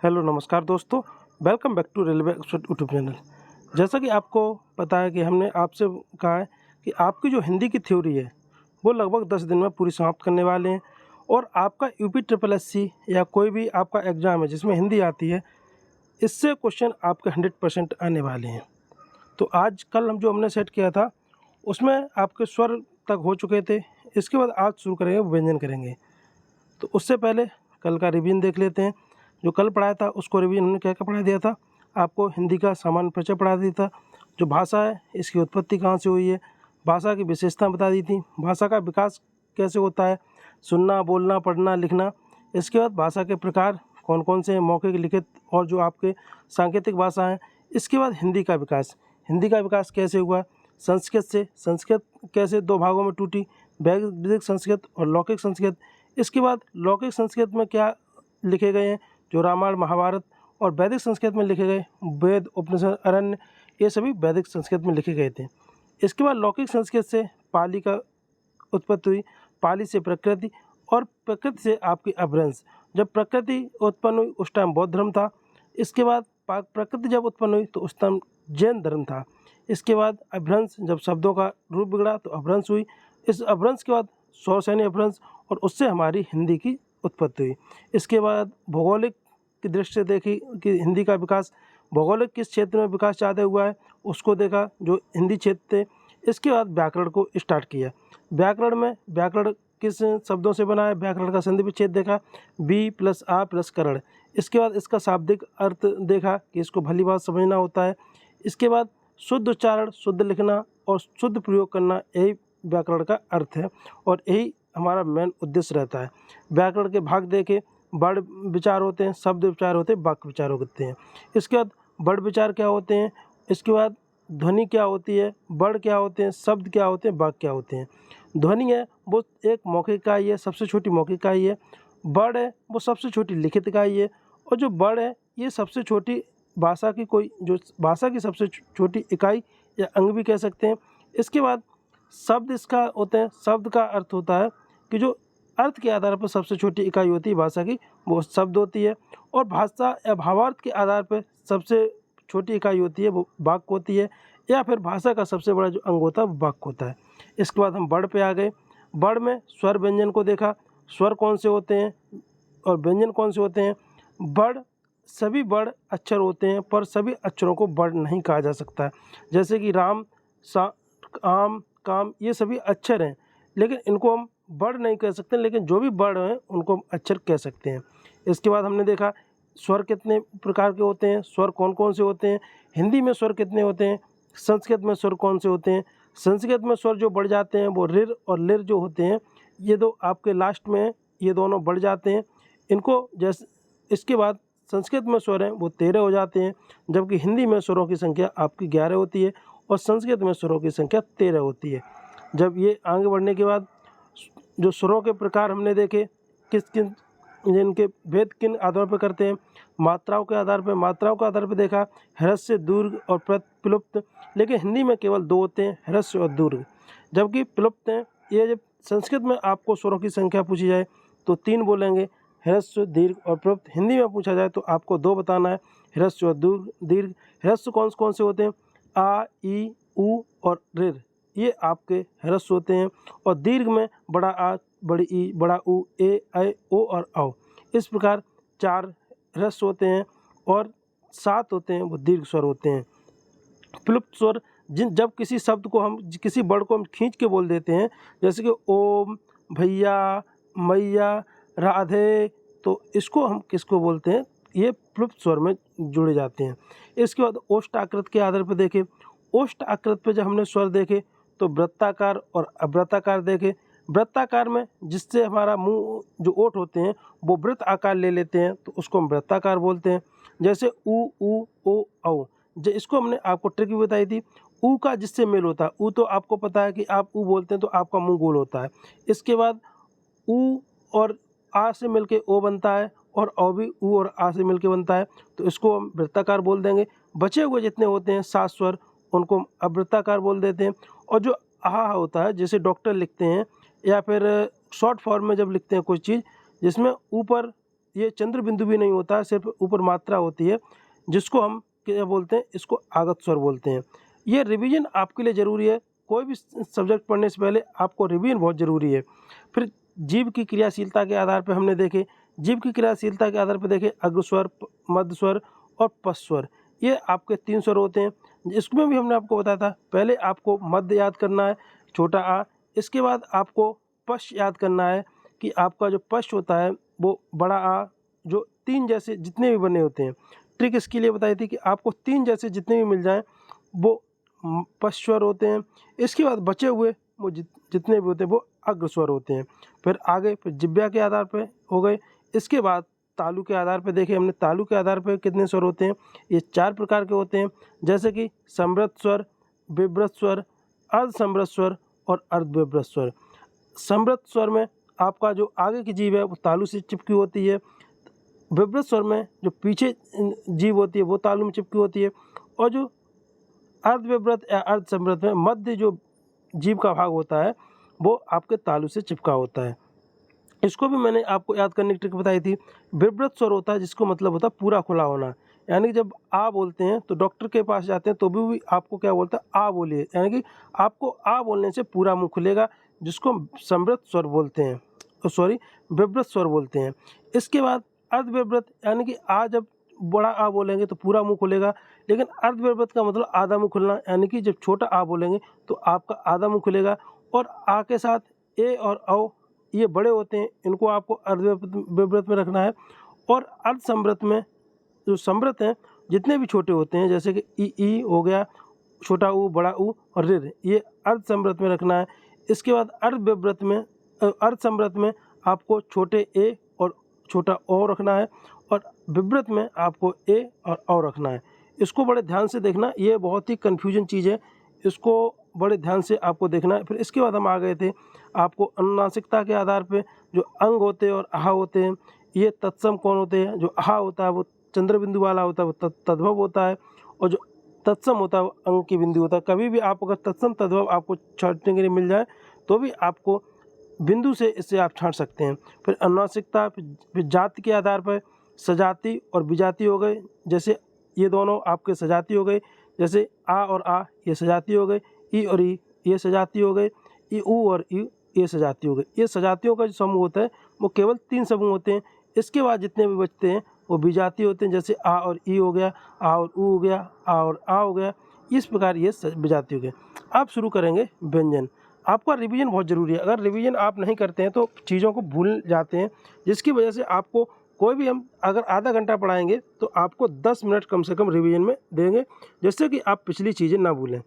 Hello नमस्कार दोस्तों, welcome back to railway expert YouTube channel. जैसा कि आपको पता है कि हमने आपसे कहा है कि आपकी जो हिंदी की थ्योरी है वो लगभग 10 दिन में पूरी समाप्त करने वाले हैं और आपका यूपी ट्रिपल एससी या कोई भी आपका एग्ज़ाम है जिसमें हिंदी आती है, इससे क्वेश्चन आपके 100% आने वाले हैं। तो आज कल हमने सेट किया था उसमें आपके स्वर तक हो चुके थे। इसके बाद आज शुरू करेंगे, व्यंजन करेंगे। तो उससे पहले कल का रिवीजन देख लेते हैं। जो कल पढ़ाया था उसको रिवीजन हमने क्या क्या पढ़ा दिया था। आपको हिंदी का सामान्य परिचय पढ़ा दिया था, जो भाषा है इसकी उत्पत्ति कहाँ से हुई है, भाषा की विशेषता बता दी थी, भाषा का विकास कैसे होता है, सुनना, बोलना, पढ़ना, लिखना। इसके बाद भाषा के प्रकार कौन कौन से हैं, मौखिक, लिखित और जो आपके सांकेतिक भाषा हैं। इसके बाद हिंदी का विकास कैसे हुआ, संस्कृत कैसे दो भागों में टूटी, वैदिक संस्कृत और लौकिक संस्कृत। इसके बाद लौकिक संस्कृत में क्या लिखे गए हैं, जो रामायण महाभारत, और वैदिक संस्कृत में लिखे गए वेद, उपनिषद, अरण्य, ये सभी वैदिक संस्कृत में लिखे गए थे। इसके बाद लौकिक संस्कृत से पाली का उत्पत्ति हुई, पाली से प्रकृति और प्रकृति से आपकी अपभ्रंश। जब प्रकृति उत्पन्न हुई उस टाइम बौद्ध धर्म था। इसके बाद प्रकृति जब उत्पन्न हुई तो उस टाइम जैन धर्म था। इसके बाद अपभ्रंश, जब शब्दों का रूप बिगड़ा तो अपभ्रंश हुई। इस अपभ्रंश के बाद सौसैनी अपभ्रंश और उससे हमारी हिंदी की उत्पत्ति हुई। इसके बाद भौगोलिक की दृष्टि से देखी कि हिंदी का विकास भौगोलिक किस क्षेत्र में विकास ज़्यादा हुआ है उसको देखा, जो हिंदी क्षेत्र थे। इसके बाद व्याकरण को स्टार्ट किया। व्याकरण किस शब्दों से बना है, व्याकरण का संधि विच्छेद देखा, बी प्लस आ प्लस करण। इसके बाद इसका शाब्दिक अर्थ देखा कि इसको भली बात समझना होता है। इसके बाद शुद्ध उच्चारण, शुद्ध लिखना और शुद्ध प्रयोग करना, यही व्याकरण का अर्थ है और यही हमारा मेन उद्देश्य रहता है। व्याकरण के भाग देखे, वर्ड विचार होते हैं, शब्द विचार होते हैं, वाक्य विचार होते हैं। इसके बाद वर्ड विचार क्या होते हैं, इसके बाद ध्वनि क्या होती है, वर्ड क्या होते हैं, शब्द क्या होते हैं, वाक्य क्या होते हैं। ध्वनि है वो एक मौखिक इकाई है, सबसे छोटी मौखिक इकाई है। वर्ड है वो सबसे छोटी लिखित इकाई है और जो वर्ड है ये सबसे छोटी भाषा की सबसे छोटी इकाई या अंग भी कह सकते हैं। इसके बाद शब्द इसका होते हैं, शब्द का अर्थ होता है कि जो अर्थ के आधार पर सबसे छोटी इकाई होती है भाषा की, वो शब्द होती है। और भाषा या भावार्थ के आधार पर सबसे छोटी इकाई होती है वो वाक्य होती है, या फिर भाषा का सबसे बड़ा जो अंग होता है वो वाक्य होता है। इसके बाद हम वर्ण पे आ गए। वर्ण में स्वर व्यंजन को देखा, स्वर कौन से होते हैं और व्यंजन कौन से होते हैं। वर्ण, सभी वर्ण अक्षर होते हैं पर सभी अक्षरों को वर्ण नहीं कहा जा सकता है। जैसे कि राम, सा, आम, काम, ये सभी अक्षर हैं लेकिन इनको हम वर्ण नहीं कह सकते, लेकिन जो भी वर्ण हैं उनको हम अक्षर कह सकते हैं। इसके बाद हमने देखा स्वर कितने प्रकार के होते हैं, स्वर कौन कौन से होते हैं, हिंदी में स्वर कितने होते हैं, संस्कृत में स्वर कौन से होते हैं। संस्कृत में स्वर जो बढ़ जाते हैं वो रिर और लिर जो होते हैं, ये दो आपके लास्ट में ये दोनों बढ़ जाते हैं इनको। जैसे इसके बाद संस्कृत में स्वर हैं वो 13 हो जाते हैं, जबकि हिंदी में स्वरों की संख्या आपकी 11 होती है और संस्कृत में स्वरों की संख्या 13 होती है। जब ये आगे बढ़ने के बाद जो स्वरों के प्रकार हमने देखे, जिनके भेद किन आधारों पर करते हैं, मात्राओं के आधार पर देखा, ह्रस्व, दीर्घ और प्लुप्त। लेकिन हिंदी में केवल 2 होते हैं, ह्रस्व और दीर्घ, जबकि प्लुप्त हैं। ये जब संस्कृत में आपको स्वरों की संख्या पूछी जाए तो 3 बोलेंगे, ह्रस्व, दीर्घ और प्लुप्त। हिंदी में पूछा जाए तो आपको 2 बताना है, ह्रस्व और दीर्घ। ह्रस्व कौन से होते हैं, आ, ई, उ और ऋ, ये आपके ह्रस्व होते हैं। और दीर्घ में बड़ा आ, बड़ी ई, बड़ा उ, ए, ऐ, ओ और औ। इस प्रकार 4 ह्रस्व होते हैं और 7 होते हैं वो दीर्घ स्वर होते हैं। प्लुप्त स्वर, जब किसी शब्द को हम, किसी वर्ड को हम खींच के बोल देते हैं, जैसे कि ओम, भैया, मैया, राधे, तो इसको हम किसको बोलते हैं, ये प्लुप्त स्वर में जुड़े जाते हैं। इसके बाद ओष्ठ आकृत के आधार पर देखें, ओष्ठ आकृत पे जब हमने स्वर देखे तो वृत्ताकार और अवृत्ताकार देखे। वृत्ताकार में जिससे हमारा मुंह, जो ओठ होते हैं वो वृत्त आकार ले लेते हैं तो उसको हम वृत्ताकार बोलते हैं। जैसे उ, ओ, औ, इसको हमने आपको ट्रिक भी बताई थी। ऊ का जिससे मेल होता है, ऊ तो आपको पता है कि आप ऊ बोलते हैं तो आपका मुंह गोल होता है। इसके बाद ऊ और आ से मिलके ओ बनता है और औ भी ऊ और आ से मिलके बनता है, तो इसको हम वृत्ताकार बोल देंगे। बचे हुए जितने होते हैं 7 स्वर उनको हम अवृत्ताकार बोल देते हैं। और जो आहा होता है, जैसे डॉक्टर लिखते हैं या फिर शॉर्ट फॉर्म में जब लिखते हैं कोई चीज़ जिसमें ऊपर ये चंद्र बिंदु भी नहीं होता है, सिर्फ ऊपर मात्रा होती है, जिसको हम क्या बोलते हैं, इसको आगत स्वर बोलते हैं। ये रिवीजन आपके लिए ज़रूरी है। कोई भी सब्जेक्ट पढ़ने से पहले आपको रिवीजन बहुत ज़रूरी है। फिर जीभ की क्रियाशीलता के आधार पर हमने देखे, जीभ की क्रियाशीलता के आधार पर देखे अग्र स्वर, मध्य स्वर और पश्च स्वर, ये आपके 3 स्वर होते हैं। इसमें भी हमने आपको बताया था, पहले आपको मध्य याद करना है, छोटा आ, इसके बाद आपको पश्च याद करना है कि आपका जो पश्च होता है वो बड़ा आ, जो 3 जैसे जितने भी बने होते हैं। ट्रिक इसके लिए बताई थी कि आपको 3 जैसे जितने भी मिल जाएं वो पश्च स्वर होते हैं। इसके बाद बचे हुए वो जितने भी होते हैं वो अग्र स्वर होते हैं। फिर आगे फिर जिह्वा के आधार पर हो गए। इसके बाद तालु के आधार पर देखे हमने, तालु के आधार पर कितने स्वर होते हैं, ये 4 प्रकार के होते हैं, जैसे कि समृत स्वर, विव्रत स्वर, अर्ध समृत स्वर और अर्ध विव्रत स्वर। समृत स्वर में आपका जो आगे की जीभ है वो तालु से चिपकी होती है, विव्रत स्वर में जो पीछे जीभ होती है वो तालु में चिपकी होती है, और जो अर्ध विव्रत या अर्ध समृत में मध्य जो जीभ का भाग होता है वो आपके तालु से चिपका होता है। इसको भी मैंने आपको याद करने की ट्रिक बताई थी। विव्रत स्वर होता है जिसको मतलब होता है पूरा खुला होना, यानी कि जब आ बोलते हैं तो डॉक्टर के पास जाते हैं तो भी आपको क्या बोलता है, आ बोलिए, यानी कि आपको आ बोलने से पूरा मुंह खुलेगा, जिसको समृत स्वर बोलते हैं, विव्रत स्वर बोलते हैं। इसके बाद अर्ध विव्रत, यानी कि आ जब बड़ा आ बोलेंगे तो पूरा मुंह खुलेगा, लेकिन अर्ध विव्रत का मतलब आधा मुंह खुलना, यानी कि जब छोटा आ बोलेंगे तो आपका आधा मुंह खुलेगा। और आ के साथ ए और औ ये बड़े होते हैं, इनको आपको अर्ध विव्रत में रखना है। और अर्ध समृत में जो समृत हैं जितने भी छोटे होते हैं, जैसे कि ई हो गया, छोटा ऊ, बड़ा ऊ और ऋ, ये अर्ध समृत में रखना है। इसके बाद अर्ध विव्रत में, अर्ध समृत में आपको छोटे ए और छोटा ओ रखना है, और विव्रत में आपको ए और औ रखना है। इसको बड़े ध्यान से देखना, ये बहुत ही कन्फ्यूजन चीज़ है, इसको बड़े ध्यान से आपको देखना है। फिर इसके बाद हम आ गए थे आपको अनुनासिकता के आधार पे जो अंग होते हैं और आहा होते हैं, ये तत्सम कौन होते हैं। जो आहा होता है वो चंद्र बिंदु वाला होता है, वो तद्भव होता है, और जो तत्सम होता है वो अंग की बिंदु होता है। कभी भी आप अगर तत्सम तद्भव आपको छांटने के लिए मिल जाए तो भी आपको बिंदु से इससे आप छांट सकते हैं। फिर अनुनासिकता, फिर जाति के आधार पर सजाति और विजाति हो गए, जैसे ये दोनों आपके सजाति हो गए, जैसे आ और आ ये सजाति हो गए, ई और ई ये सजाति हो गए, ई ऊ और ई ये सजाति हो गए। ये सजातियों का जो समूह होता है वो केवल 3 समूह होते हैं। इसके बाद जितने भी बचते हैं वो विजाति होते हैं, जैसे आ और ई हो गया, आ और ऊ हो गया, आ और आ हो गया, इस प्रकार ये विजाति हो गए। अब शुरू करेंगे व्यंजन। आपका रिवीजन बहुत ज़रूरी है, अगर रिवीजन आप नहीं करते हैं तो चीज़ों को भूल जाते हैं, जिसकी वजह से आपको कोई भी हम अगर आधा घंटा पढ़ाएंगे तो आपको 10 मिनट कम से कम रिवीजन में देंगे, जिससे कि आप पिछली चीज़ें ना भूलें।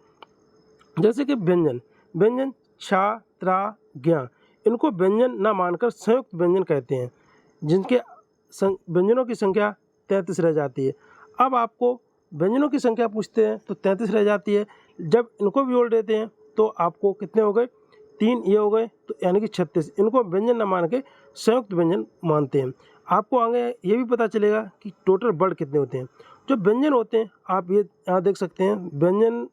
जैसे कि व्यंजन, व्यंजन छा, त्रा, ज्ञा, इनको व्यंजन ना मानकर संयुक्त व्यंजन कहते हैं, जिनके व्यंजनों की संख्या 33 रह जाती है। अब आपको व्यंजनों की संख्या पूछते हैं तो 33 रह जाती है, जब इनको भी जोड़ देते हैं तो आपको कितने हो गए, 3 ये हो गए, तो यानी कि 36। इनको व्यंजन न मान के संयुक्त व्यंजन मानते हैं। आपको आगे ये भी पता चलेगा कि टोटल वर्ड कितने होते हैं। जो व्यंजन होते हैं आप ये यहाँ देख सकते हैं, व्यंजन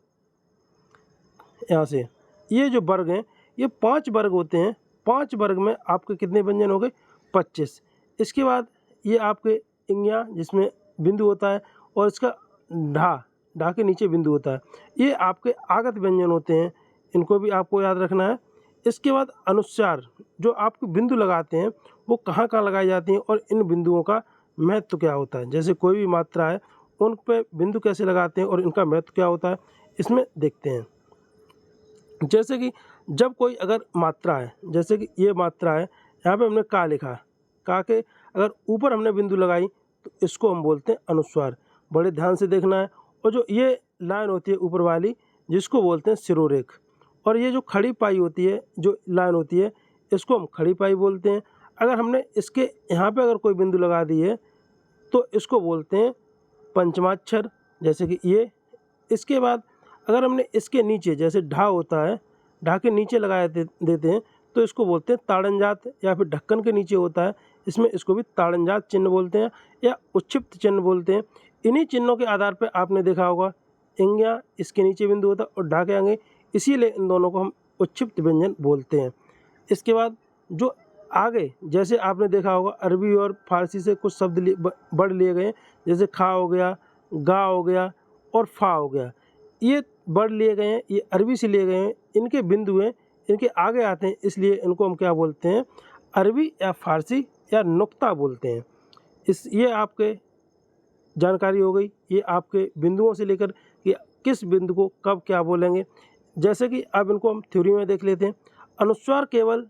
यहाँ से ये जो वर्ग हैं ये 5 वर्ग होते हैं। 5 वर्ग में आपके कितने व्यंजन हो गए, 25। इसके बाद ये आपके इंग्या जिसमें बिंदु होता है, और इसका ढा के नीचे बिंदु होता है, ये आपके आगत व्यंजन होते हैं, इनको भी आपको याद रखना है। इसके बाद अनुस्वार, जो आपको बिंदु लगाते हैं वो कहाँ कहाँ लगाई जाती हैं और इन बिंदुओं का महत्व क्या होता है। जैसे कोई भी मात्रा है उन पे बिंदु कैसे लगाते हैं और इनका महत्व क्या होता है, इसमें देखते हैं। जैसे कि जब कोई अगर मात्रा है, जैसे कि ये मात्रा है, यहाँ पे हमने का लिखा, का के अगर ऊपर हमने बिंदु लगाई तो इसको हम बोलते हैं अनुस्वार। बड़े ध्यान से देखना है। और जो ये लाइन होती है ऊपर वाली, जिसको बोलते हैं शिरोरेख, और ये जो खड़ी पाई होती है, जो लाइन होती है, इसको हम खड़ी पाई बोलते हैं। अगर हमने इसके यहाँ पे अगर कोई बिंदु लगा दी है तो इसको बोलते हैं पंचमाक्षर, जैसे कि ये। इसके बाद अगर हमने इसके नीचे, जैसे ढा होता है, ढा के नीचे लगाए देते हैं तो इसको बोलते हैं ताड़नजात, या फिर ढक्कन के नीचे होता है, इसमें इसको भी ताड़नजात चिन्ह बोलते हैं या उच्छिप्त चिन्ह बोलते हैं। इन्हीं चिन्हों के आधार पर आपने देखा होगा इंग्या इसके नीचे बिंदु होता है और ढा के आगे, इसीलिए इन दोनों को हम उच्छिप्त व्यंजन बोलते हैं। इसके बाद जो आगे जैसे आपने देखा होगा अरबी और फारसी से कुछ शब्द वर्ड लिए गए, जैसे खा हो गया, गा हो गया और फा हो गया। ये वर्ड लिए गए हैं, ये अरबी से लिए गए हैं, इनके बिंदु हैं, इनके आगे आते हैं, इसलिए इनको हम क्या बोलते हैं, अरबी या फारसी या नुक्ता बोलते हैं। ये आपके जानकारी हो गई, ये आपके बिंदुओं से लेकर कि किस बिंदु को कब क्या बोलेंगे। जैसे कि अब इनको हम थ्योरी में देख लेते हैं। अनुस्वार केवल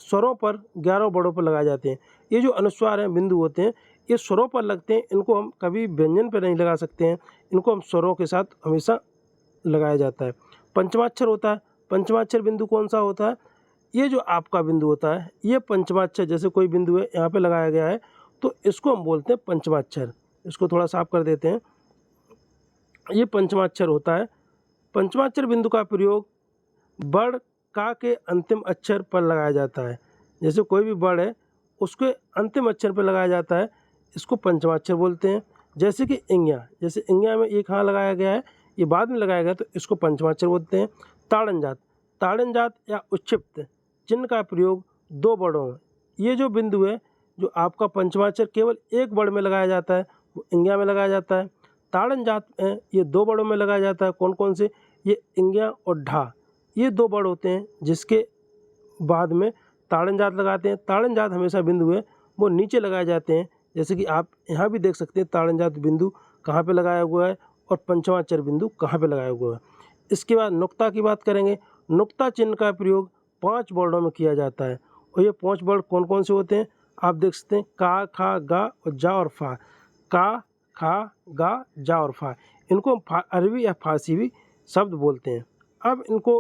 स्वरों पर 11 वर्डों पर लगाए जाते हैं। ये जो अनुस्वार हैं, बिंदु होते हैं, ये स्वरों पर लगते हैं, इनको हम कभी व्यंजन पर नहीं लगा सकते हैं, इनको हम स्वरों के साथ हमेशा लगाया जाता है। पंचमाक्षर होता है। पंचमाक्षर बिंदु कौन सा होता है, ये जो आपका बिंदु होता है, ये पंचमाक्षर, जैसे कोई बिंदु है यहाँ पे लगाया गया है तो इसको हम बोलते हैं पंचमाक्षर। इसको थोड़ा साफ कर देते हैं, ये पंचमाक्षर होता है। पंचमाक्षर बिंदु का प्रयोग वर्ण का के अंतिम अक्षर पर लगाया जाता है। जैसे कोई भी वर्ण है उसके अंतिम अक्षर पर लगाया जाता है, इसको पंचमाक्षर बोलते हैं। जैसे कि इंग्या, जैसे इंग्या में एक हाँ लगाया गया है, ये बाद में लगाया गया तो इसको पंचमाक्षर बोलते हैं। ताड़नजात, ताड़नजात या उच्छिप्त चिन्ह का प्रयोग 2 वर्णों में, ये जो बिंदु है जो आपका पंचमाक्षर केवल एक वर्ण में लगाया जाता है वो इंग्या में लगाया जाता है। ताड़नजात में ये 2 वर्णों में लगाया जाता है, कौन कौन से, ये इंग्या और ढा, ये 2 वर्ण होते हैं जिसके बाद में ताड़नजात लगाते हैं। ताड़नजात हमेशा बिंदु है वो नीचे लगाए जाते हैं, जैसे कि आप यहाँ भी देख सकते हैं ताड़नजात बिंदु कहाँ पे लगाया हुआ है और पंचमाक्षर बिंदु कहाँ पे लगाया हुआ है। इसके बाद नुक्ता की बात करेंगे। नुक्ता चिन्ह का प्रयोग 5 वर्णों में किया जाता है और ये 5 वर्ण कौन कौन से होते हैं आप देख सकते हैं, का, खा, गा और जा और फा। का, खा, गा, जा और फा, इनको हम अरबी या फारसी भी शब्द बोलते हैं। अब इनको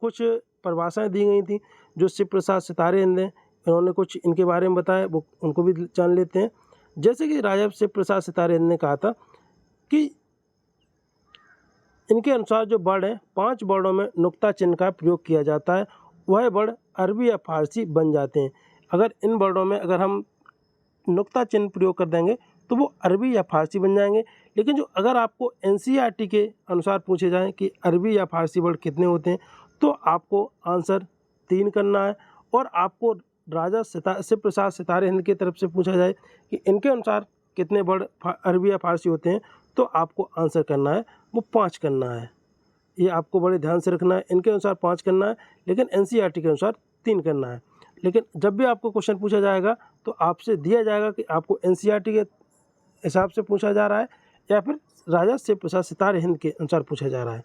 कुछ परिभाषाएं दी गई थी जो शिव प्रसाद सितारे हिंद हैं, इन्होंने कुछ इनके बारे में बताया, वो उनको भी जान लेते हैं। जैसे कि राजा शिव प्रसाद सितारे हिंद ने कहा था कि इनके अनुसार जो वर्ण है 5 वर्णों में नुक्ता चिन्ह का प्रयोग किया जाता है, वह वर्ण अरबी या फारसी बन जाते हैं। अगर इन वर्णों में अगर हम नुक्ता चिन्ह प्रयोग कर देंगे तो वो अरबी या फारसी बन जाएंगे। लेकिन जो अगर आपको एनसीईआरटी के अनुसार पूछे जाएं कि अरबी या फारसी वर्ड कितने होते हैं तो आपको आंसर 3 करना है, और आपको राजा शिव प्रसाद सितारे हिंद की तरफ से पूछा जाए कि इनके अनुसार कितने वर्ड अरबी या फारसी होते हैं तो आपको आंसर करना है वो 5 करना है। ये आपको बड़े ध्यान से रखना है, इनके अनुसार 5 करना है लेकिन एनसीईआरटी के अनुसार 3 करना है। लेकिन जब भी आपको क्वेश्चन पूछा जाएगा तो आपसे दिया जाएगा कि आपको एनसीईआरटी के हिसाब से पूछा जा रहा है या फिर राजा शिव प्रसाद सितारे हिंद के अनुसार पूछा जा रहा है।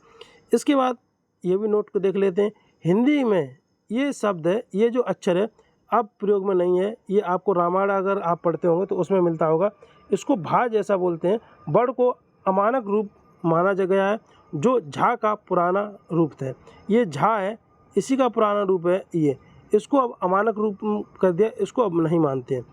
इसके बाद ये भी नोट को देख लेते हैं, हिंदी में ये शब्द है, ये जो अक्षर है अब प्रयोग में नहीं है, ये आपको रामायण अगर आप पढ़ते होंगे तो उसमें मिलता होगा। इसको भा जैसा बोलते हैं। वर्ड को अमानक रूप माना गया है जो झा का पुराना रूप था, ये झा है, इसी का पुराना रूप है ये, इसको अब अमानक रूप कर दिया, इसको अब नहीं मानते हैं।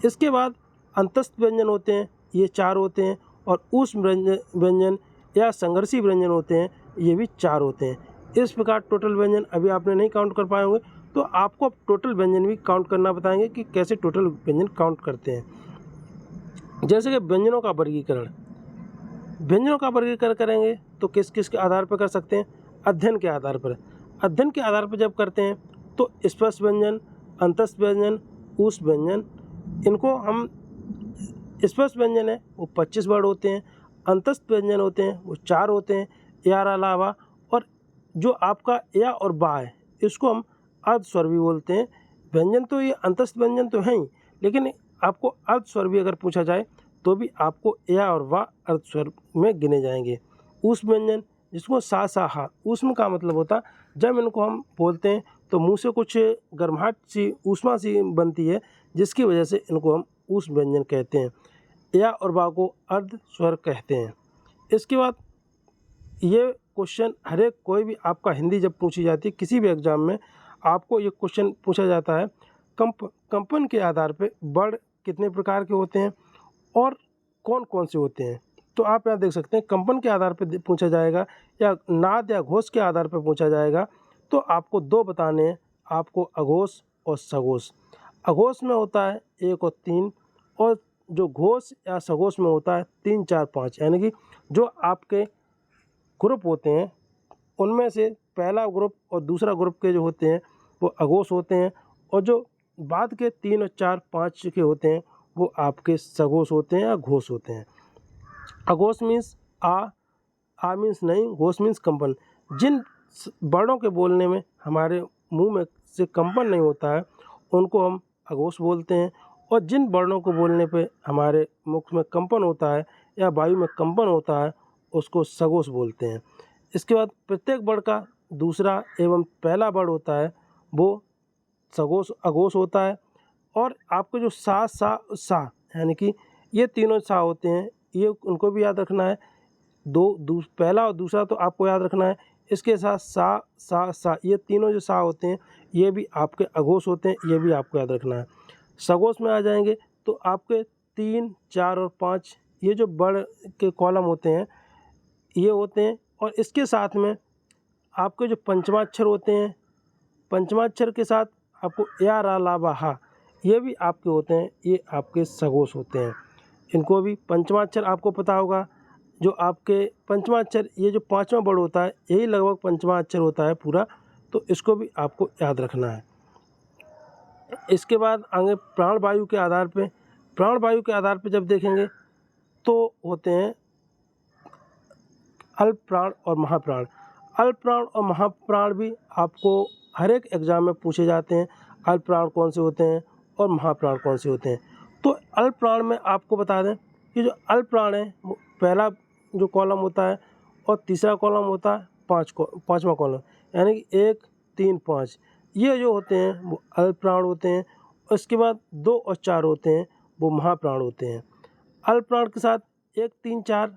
इसके बाद अंतस्थ व्यंजन होते हैं, ये 4 होते हैं, और ऊष्म व्यंजन या संघर्षी व्यंजन होते हैं, ये भी 4 होते हैं। इस प्रकार टोटल व्यंजन अभी आपने नहीं काउंट कर पाए होंगे तो आपको अब टोटल व्यंजन भी काउंट करना बताएंगे कि कैसे टोटल व्यंजन काउंट करते हैं। जैसे कि व्यंजनों का वर्गीकरण, व्यंजनों का वर्गीकरण करेंगे तो किस किस के आधार पर कर सकते हैं, अध्ययन के आधार पर। अध्ययन के आधार पर जब करते हैं तो स्पर्श व्यंजन, अंतस्थ व्यंजन, ऊष्म व्यंजन, इनको हम, स्पर्श व्यंजन है वो 25 वर्ड होते हैं, अंतस्थ व्यंजन होते हैं वो 4 होते हैं, यार अलावा, और जो आपका या और बा है इसको हम अर्ध स्वर भी बोलते हैं। व्यंजन तो ये अंतस्थ व्यंजन तो है ही, लेकिन आपको अर्ध स्वर भी अगर पूछा जाए तो भी आपको या और वाह अर्ध स्वर में गिने जाएंगे। ऊष्म व्यंजन जिसको सा सा हा, ऊष्म का मतलब होता जब इनको हम बोलते हैं तो मुंह से कुछ गर्माहट सी, ऊष्मा सी बनती है, जिसकी वजह से इनको हम ऊष्म व्यंजन कहते हैं। या और बा को अर्ध स्वर कहते हैं। इसके बाद ये क्वेश्चन हर एक कोई भी आपका हिंदी जब पूछी जाती है किसी भी एग्जाम में आपको ये क्वेश्चन पूछा जाता है, कंपन के आधार पे वर्ड कितने प्रकार के होते हैं और कौन कौन से होते हैं। तो आप यहाँ देख सकते हैं कंपन के आधार पे पूछा जाएगा या नाद या घोष के आधार पे पूछा जाएगा तो आपको 2 बताने हैं, आपको अघोष और सघोष। अघोष में होता है 1 और 3, और जो घोष या सघोष में होता है 3, 4, 5, यानी कि जो आपके ग्रुप होते हैं उनमें से पहला ग्रुप और दूसरा ग्रुप के जो होते हैं वो अघोष होते हैं, और जो बाद के 3 और 4 5 के होते हैं वो आपके सघोष होते हैं या घोष होते हैं। अघोष मीन्स आ मीन्स नहीं, घोष मीन्स कंपन। जिन वर्णों के बोलने में हमारे मुंह में से कंपन नहीं होता है उनको हम अघोष बोलते हैं, और जिन वर्णों को बोलने पे हमारे मुख में कंपन होता है या वायु में कंपन होता है उसको सघोष बोलते हैं। इसके बाद प्रत्येक वर्ण का दूसरा एवं पहला वर्ण होता है वो सघोष अघोष होता है। और आपको जो सा यानी कि ये तीनों सा होते हैं, ये उनको भी याद रखना है। पहला और दूसरा तो आपको याद रखना है, इसके साथ सा ये तीनों जो सा होते हैं ये भी आपके अघोष होते हैं, ये भी आपको याद रखना है। सघोष में आ जाएंगे तो आपके 3 4 और 5 ये जो वर्ण के कॉलम होते हैं ये होते हैं। और इसके साथ में आपके जो पंचमाक्षर होते हैं, पंचमाक्षर के साथ आपको या रा ला बा हा ये भी आपके होते हैं, ये आपके सघोष होते हैं। इनको भी पंचमाक्षर आपको पता होगा, जो आपके पंचमाक्षर ये जो 5वां वर्ण होता है यही लगभग पंचमाक्षर होता है पूरा, तो इसको भी आपको याद रखना है। इसके बाद आगे प्राणवायु के आधार पे, प्राणवायु के आधार पे जब देखेंगे तो होते हैं अल्प प्राण और महाप्राण। अल्प प्राण और महाप्राण भी आपको हर एक एग्जाम में पूछे जाते हैं, अल्प प्राण कौन से होते हैं और महाप्राण कौन से होते हैं। तो अल्प प्राण में आपको बता दें कि जो अल्प प्राण है वो पहला जो कॉलम होता है और तीसरा कॉलम होता है पाँचवा कॉलम, यानी कि 1 3 5 ये जो होते हैं वो अल्प प्राण होते हैं। उसके बाद 2 और 4 होते हैं वो महाप्राण होते हैं। अल्प प्राण के साथ 1 3 4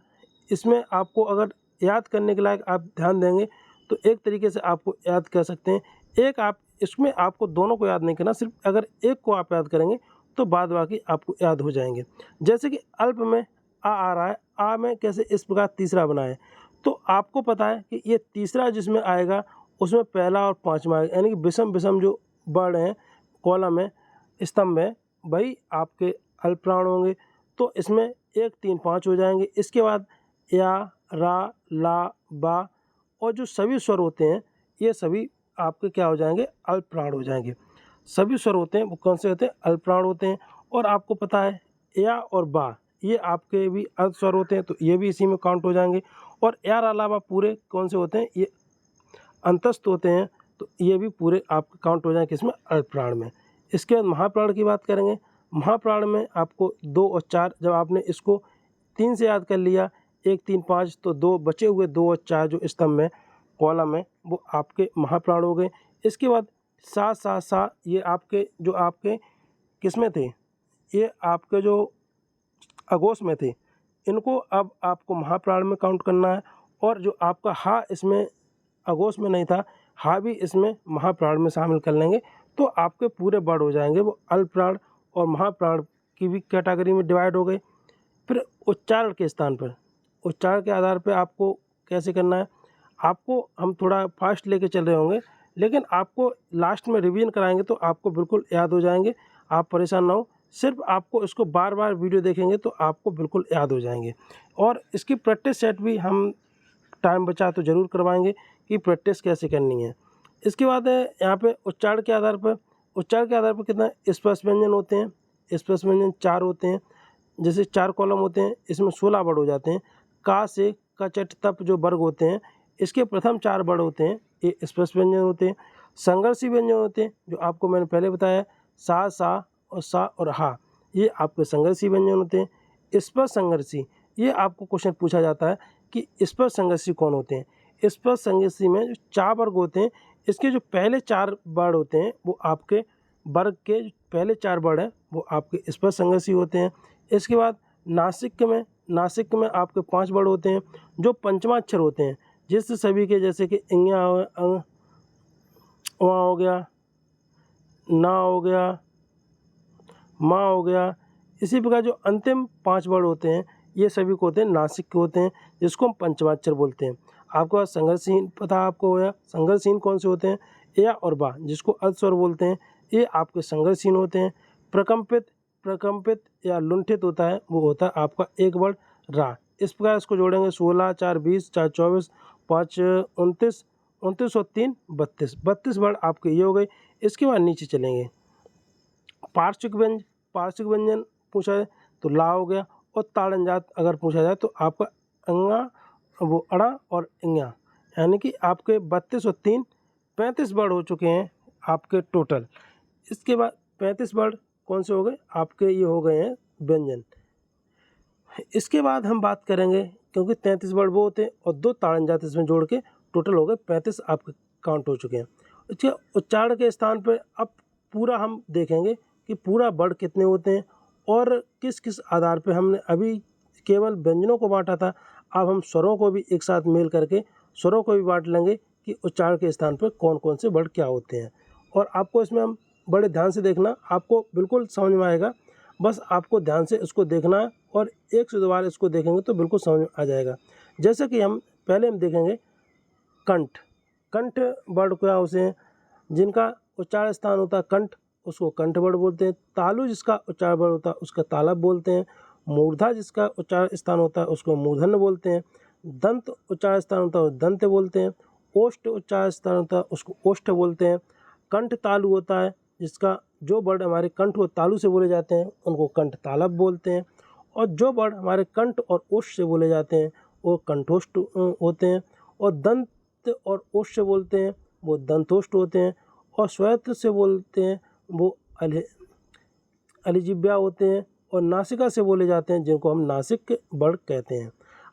इसमें आपको अगर याद करने के लायक आप ध्यान देंगे तो एक तरीके से आपको याद कर सकते हैं। एक आप इसमें आपको दोनों को याद नहीं करना, सिर्फ अगर एक को आप याद करेंगे तो बाद बाकी आपको याद हो जाएंगे। जैसे कि अल्प में आ रहा है, आ में कैसे इस प्रकार तीसरा बनाए, तो आपको पता है कि ये तीसरा जिसमें आएगा उसमें पहला और पाँचवा आएगा, यानी कि विषम विषम जो वर्ण हैं कॉलम है स्तंभ है वही आपके अल्प प्राण होंगे। तो इसमें 1 3 5 हो जाएंगे। इसके बाद या रा ला बा और जो सभी स्वर होते हैं ये सभी आपके क्या हो जाएंगे, अल्प प्राण हो जाएंगे। सभी स्वर होते हैं वो कौन से होते हैं, अल्प प्राण होते हैं। और आपको पता है या और बा ये आपके भी अल्प स्वर होते हैं, तो ये भी इसी में काउंट हो जाएंगे। और यार अलावा पूरे कौन से होते हैं, ये अंतस्थ होते हैं, तो ये भी पूरे आपके काउंट हो जाएंगे किसमें, अल्प प्राण में। इसके बाद महाप्राण की बात करेंगे। महाप्राण में आपको 2 और 4, जब आपने इसको 3 से याद कर लिया 1 3 5 तो 2 बचे हुए 2 और 4 जो स्तंभ में कॉलम है वो आपके महाप्राण हो गए। इसके बाद सा ये आपके जो आपके किस में थे, ये आपके जो अघोष में थे, इनको अब आपको महाप्राण में काउंट करना है। और जो आपका हा इसमें अघोष में नहीं था, हा भी इसमें महाप्राण में शामिल कर लेंगे, तो आपके पूरे वर्ण हो जाएंगे वो अल्प प्राण और महाप्राण की भी कैटेगरी में डिवाइड हो गए। फिर उच्चारण के स्थान पर, उच्चारण के आधार पर आपको कैसे करना है, आपको हम थोड़ा फास्ट लेके चल रहे होंगे लेकिन आपको लास्ट में रिवीजन कराएंगे तो आपको बिल्कुल याद हो जाएंगे, आप परेशान ना हो। सिर्फ आपको इसको बार बार वीडियो देखेंगे तो आपको बिल्कुल याद हो जाएंगे। और इसकी प्रैक्टिस सेट भी हम टाइम बचा तो ज़रूर करवाएंगे कि प्रैक्टिस कैसे करनी है। इसके बाद है यहाँ पे उच्चारण के आधार पर, उच्चारण के आधार पर कितना स्पर्श व्यंजन होते हैं, स्पर्श व्यंजन 4 होते हैं। जैसे 4 कॉलम होते हैं, इसमें 16 वर्ड हो जाते हैं। का से क चट तप जो वर्ग होते हैं इसके प्रथम 4 वर्ड होते हैं ये स्पर्श व्यंजन होते हैं। संघर्षी व्यंजन होते हैं जो आपको मैंने पहले बताया, सा और हा, ये आपके संघर्षी व्यंजन होते हैं। स्पर्श संघर्षी, ये आपको क्वेश्चन पूछा जाता है कि स्पर्श संघर्षी कौन होते हैं। स्पर्श संघर्षी में जो 4 वर्ग होते हैं इसके जो पहले 4 वर्ड होते हैं वो आपके वर्ग के पहले 4 वर्ड हैं वो आपके स्पर्श संघर्षी होते हैं। इसके बाद नासिक में आपके 5 वर्ड होते हैं जो पंचमाक्षर होते हैं, जिससे सभी के जैसे कि इंग्या वहाँ हो गया, ना हो गया, माँ हो गया। इसी प्रकार जो अंतिम 5 वर्ड होते हैं ये सभी को होते हैं नासिक के होते हैं, जिसको हम पंचमाक्षर बोलते हैं। आपके पास संघर्षहीन पता आपको होया, संघर्षहीन कौन से होते हैं, या और बा जिसको अर्ध स्वर बोलते हैं, ये आपके संघर्षहीन होते हैं। प्रकम्पित या लुंठित होता है वो होता है आपका एक वर्ड रा। इस प्रकार इसको जोड़ेंगे 16 4 20 4 24 5 29 29 और 3 32 वर्ड आपके ये हो गए। इसके बाद नीचे चलेंगे, पार्श्विक व्यंजन पूछा जाए तो ला हो गया, और ताड़नजात अगर पूछा जाए तो आपका अंगा, वो अड़ा और इंगा, यानी कि आपके 32 और 3 35 वर्ड हो चुके हैं आपके टोटल। इसके बाद 35 वर्ड कौन से हो गए आपके, ये हो गए हैं व्यंजन। इसके बाद हम बात करेंगे, क्योंकि 33 वर्ड वो होते हैं और 2 ताड़नजात इसमें जोड़ के टोटल हो गए 35 आपके काउंट हो चुके हैं। इसके उच्चारण के स्थान पर अब पूरा हम देखेंगे कि पूरा वर्ड कितने होते हैं और किस किस आधार पे हमने अभी केवल व्यंजनों को बांटा था, अब हम स्वरों को भी एक साथ मेल करके स्वरों को भी बांट लेंगे कि उच्चारण के स्थान पर कौन कौन से वर्ड क्या होते हैं। और आपको इसमें हम बड़े ध्यान से देखना, आपको बिल्कुल समझ में आएगा, बस आपको ध्यान से इसको देखना है और एक से 2 बार इसको देखेंगे तो बिल्कुल समझ में आ जाएगा। जैसे कि हम देखेंगे कंठ। कंठ वर्ड क्या होते हैं, जिनका उच्चारण स्थान होता है कंठ, उसको कंठ वर्ड बोलते हैं। तालु जिसका उच्चारण वर्ड होता है उसका तालब बोलते हैं। मूर्धा जिसका उच्चारण स्थान होता है उसको मूर्धन्य बोलते हैं। दंत उच्चारण स्थान होता है दंत बोलते हैं। ओष्ठ उच्चारण स्थान होता है उसको ओष्ठ बोलते हैं। कंठ तालु होता है जिसका जो वर्ड हमारे कंठ व तालु से बोले जाते हैं उनको कंठ तालब बोलते हैं, और जो वर्ड हमारे कंठ और ओष्ठ से बोले जाते हैं वो कंठोष्ठ होते हैं, और दंत और ओष्ठ से बोलते हैं वो दंतोष्ठ होते हैं, और श्वेत से बोलते हैं वो अलिजिब्या होते हैं, और नासिका से बोले जाते हैं जिनको हम नासिक वर्ड कहते हैं।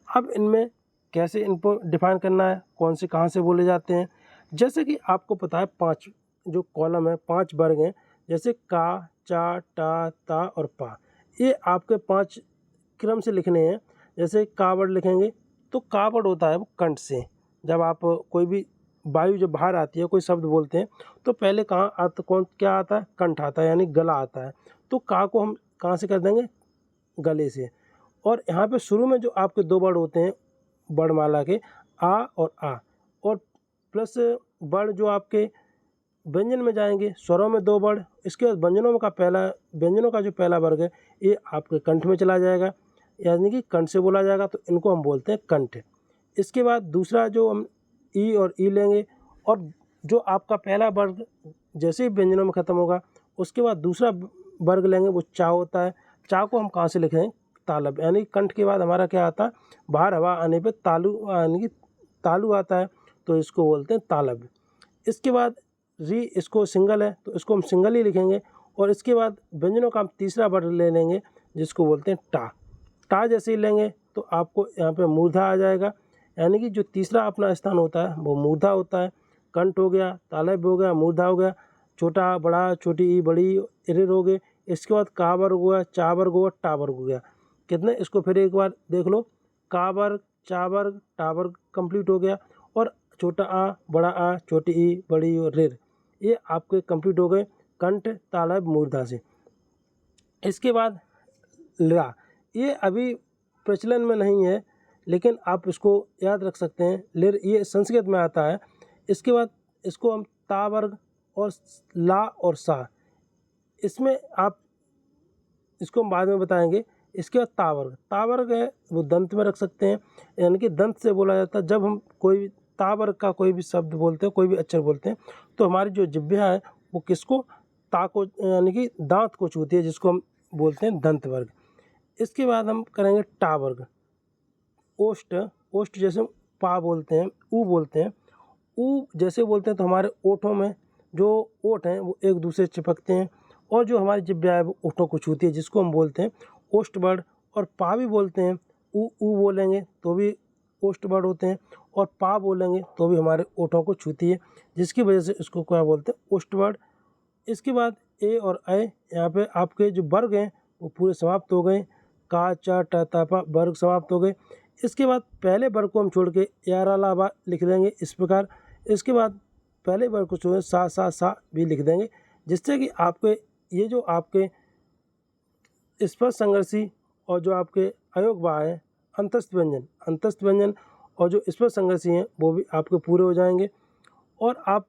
अब इनमें कैसे इनको डिफाइन करना है, कौन से कहाँ से बोले जाते हैं, जैसे कि आपको पता है 5 जो कॉलम है 5 वर्ग हैं, जैसे का, चा, टा, ता और पा, ये आपके 5 क्रम से लिखने हैं। जैसे का वर्ड लिखेंगे तो का वर्ड होता है वो कंठ से, जब आप कोई भी वायु जब बाहर आती है कोई शब्द बोलते हैं तो पहले कहाँ आता, क्या आता है, कंठ आता है यानी गला आता है, तो का को हम कहाँ से कर देंगे, गले से। और यहाँ पे शुरू में जो आपके 2 वर्ड होते हैं वर्णमाला के आ और आ, और प्लस वर्ड जो आपके व्यंजन में जाएंगे स्वरों में 2 वर्ड, इसके बाद व्यंजनों का जो पहला वर्ग है ये आपके कंठ में चला जाएगा, यानी कि कंठ से बोला जाएगा, तो इनको हम बोलते हैं कंठ। इसके बाद दूसरा जो हम ई और ई लेंगे, और जो आपका पहला वर्ग जैसे ही व्यंजनों में ख़त्म होगा उसके बाद दूसरा वर्ग लेंगे वो चा होता है। चा को हम कहाँ से लिखें, तालब, यानी कंठ के बाद हमारा क्या आता है, बाहर हवा आने पे तालु यानी कि तालु आता है, तो इसको बोलते हैं तालब। इसके बाद री, इसको सिंगल है तो इसको हम सिंगल ही लिखेंगे, और इसके बाद व्यंजनों का हम तीसरा वर्ग ले लेंगे जिसको बोलते हैं टा। टा जैसे ही लेंगे तो आपको यहाँ पे मूर्धा आ जाएगा, यानी कि जो तीसरा अपना स्थान होता है वो मूर्धा होता है। कंठ हो गया, तालब हो गया, मूर्धा हो गया, छोटा बड़ा, छोटी ई बड़ी, इरिर हो गए। इसके बाद का वर्ग हो गया, चा वर्ग हो गया, टा वर्ग हो गया। कितने, इसको फिर एक बार देख लो, का वर्ग, चा वर्ग, टा वर्ग कंप्लीट हो गया, और छोटा आ, बड़ा आ, छोटी ई, बड़ी और रिर, ये आपके कंप्लीट हो गए कंठ, तालब, मूर्धा से। इसके बाद ला, ये अभी प्रचलन में नहीं है लेकिन आप इसको याद रख सकते हैं, लिर ये संस्कृत में आता है। इसके बाद इसको हम ता वर्ग और ला और सा, इसमें आप इसको हम बाद में बताएंगे। इसके बाद ता वर्ग है वो दंत में रख सकते हैं, यानी कि दंत से बोला जाता है। जब हम कोई ता वर्ग का कोई भी शब्द बोलते हैं, कोई भी अक्षर बोलते हैं, तो हमारी जो जिह्वा है वो किसको, ता को, यानी कि दांत को छूती है, जिसको हम बोलते हैं दंत वर्ग। इसके बाद हम करेंगे टा वर्ग। ओष्ठ, ओष्ठ जैसे पा बोलते हैं, ऊ बोलते हैं, ऊ जैसे बोलते हैं तो हमारे ओठों में जो ओठ हैं वो एक दूसरे चिपकते हैं, और जो हमारी जिह्वा है वो ओठों को छूती है, जिसको हम बोलते हैं ओष्ठ वर्ड। और पा भी बोलते हैं, ऊ बोलेंगे तो भी ओष्ठ वर्ड होते हैं, और पा बोलेंगे तो भी हमारे ओठों को छूती है, जिसकी वजह से इसको क्या बोलते हैं, ओष्ठ वर्ड। इसके बाद ए और ऐ, यहाँ पे आपके जो वर्ग हैं वो पूरे समाप्त हो गए, का, चा, टा, ता, पा वर्ग समाप्त हो गए। इसके बाद पहले वर्ग को हम छोड़ के यारा लाबा लिख देंगे इस प्रकार। इसके बाद पहले वर्ग को छोड़ सा सा सा भी लिख देंगे, जिससे कि आपके ये जो आपके स्पर्श संघर्षी और जो आपके अयोग बा है अंतस्थ व्यंजन और जो स्पर्श संघर्षी हैं वो भी आपके पूरे हो जाएंगे। और आप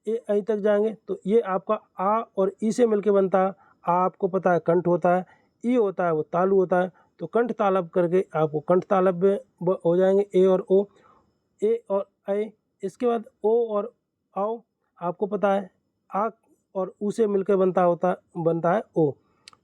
ये ऐ तक जाएंगे तो ये आपका आ और ई से मिलके बनता है। आ आपको पता है कंठ होता है, ई होता है वो तालु होता है, तो कंठ तालब करके आपको कंठ तालब में हो जाएंगे ए और ओ, ए और ऐ। इसके बाद ओ और आओ आपको पता है आ और ऊ से मिलकर बनता है ओ।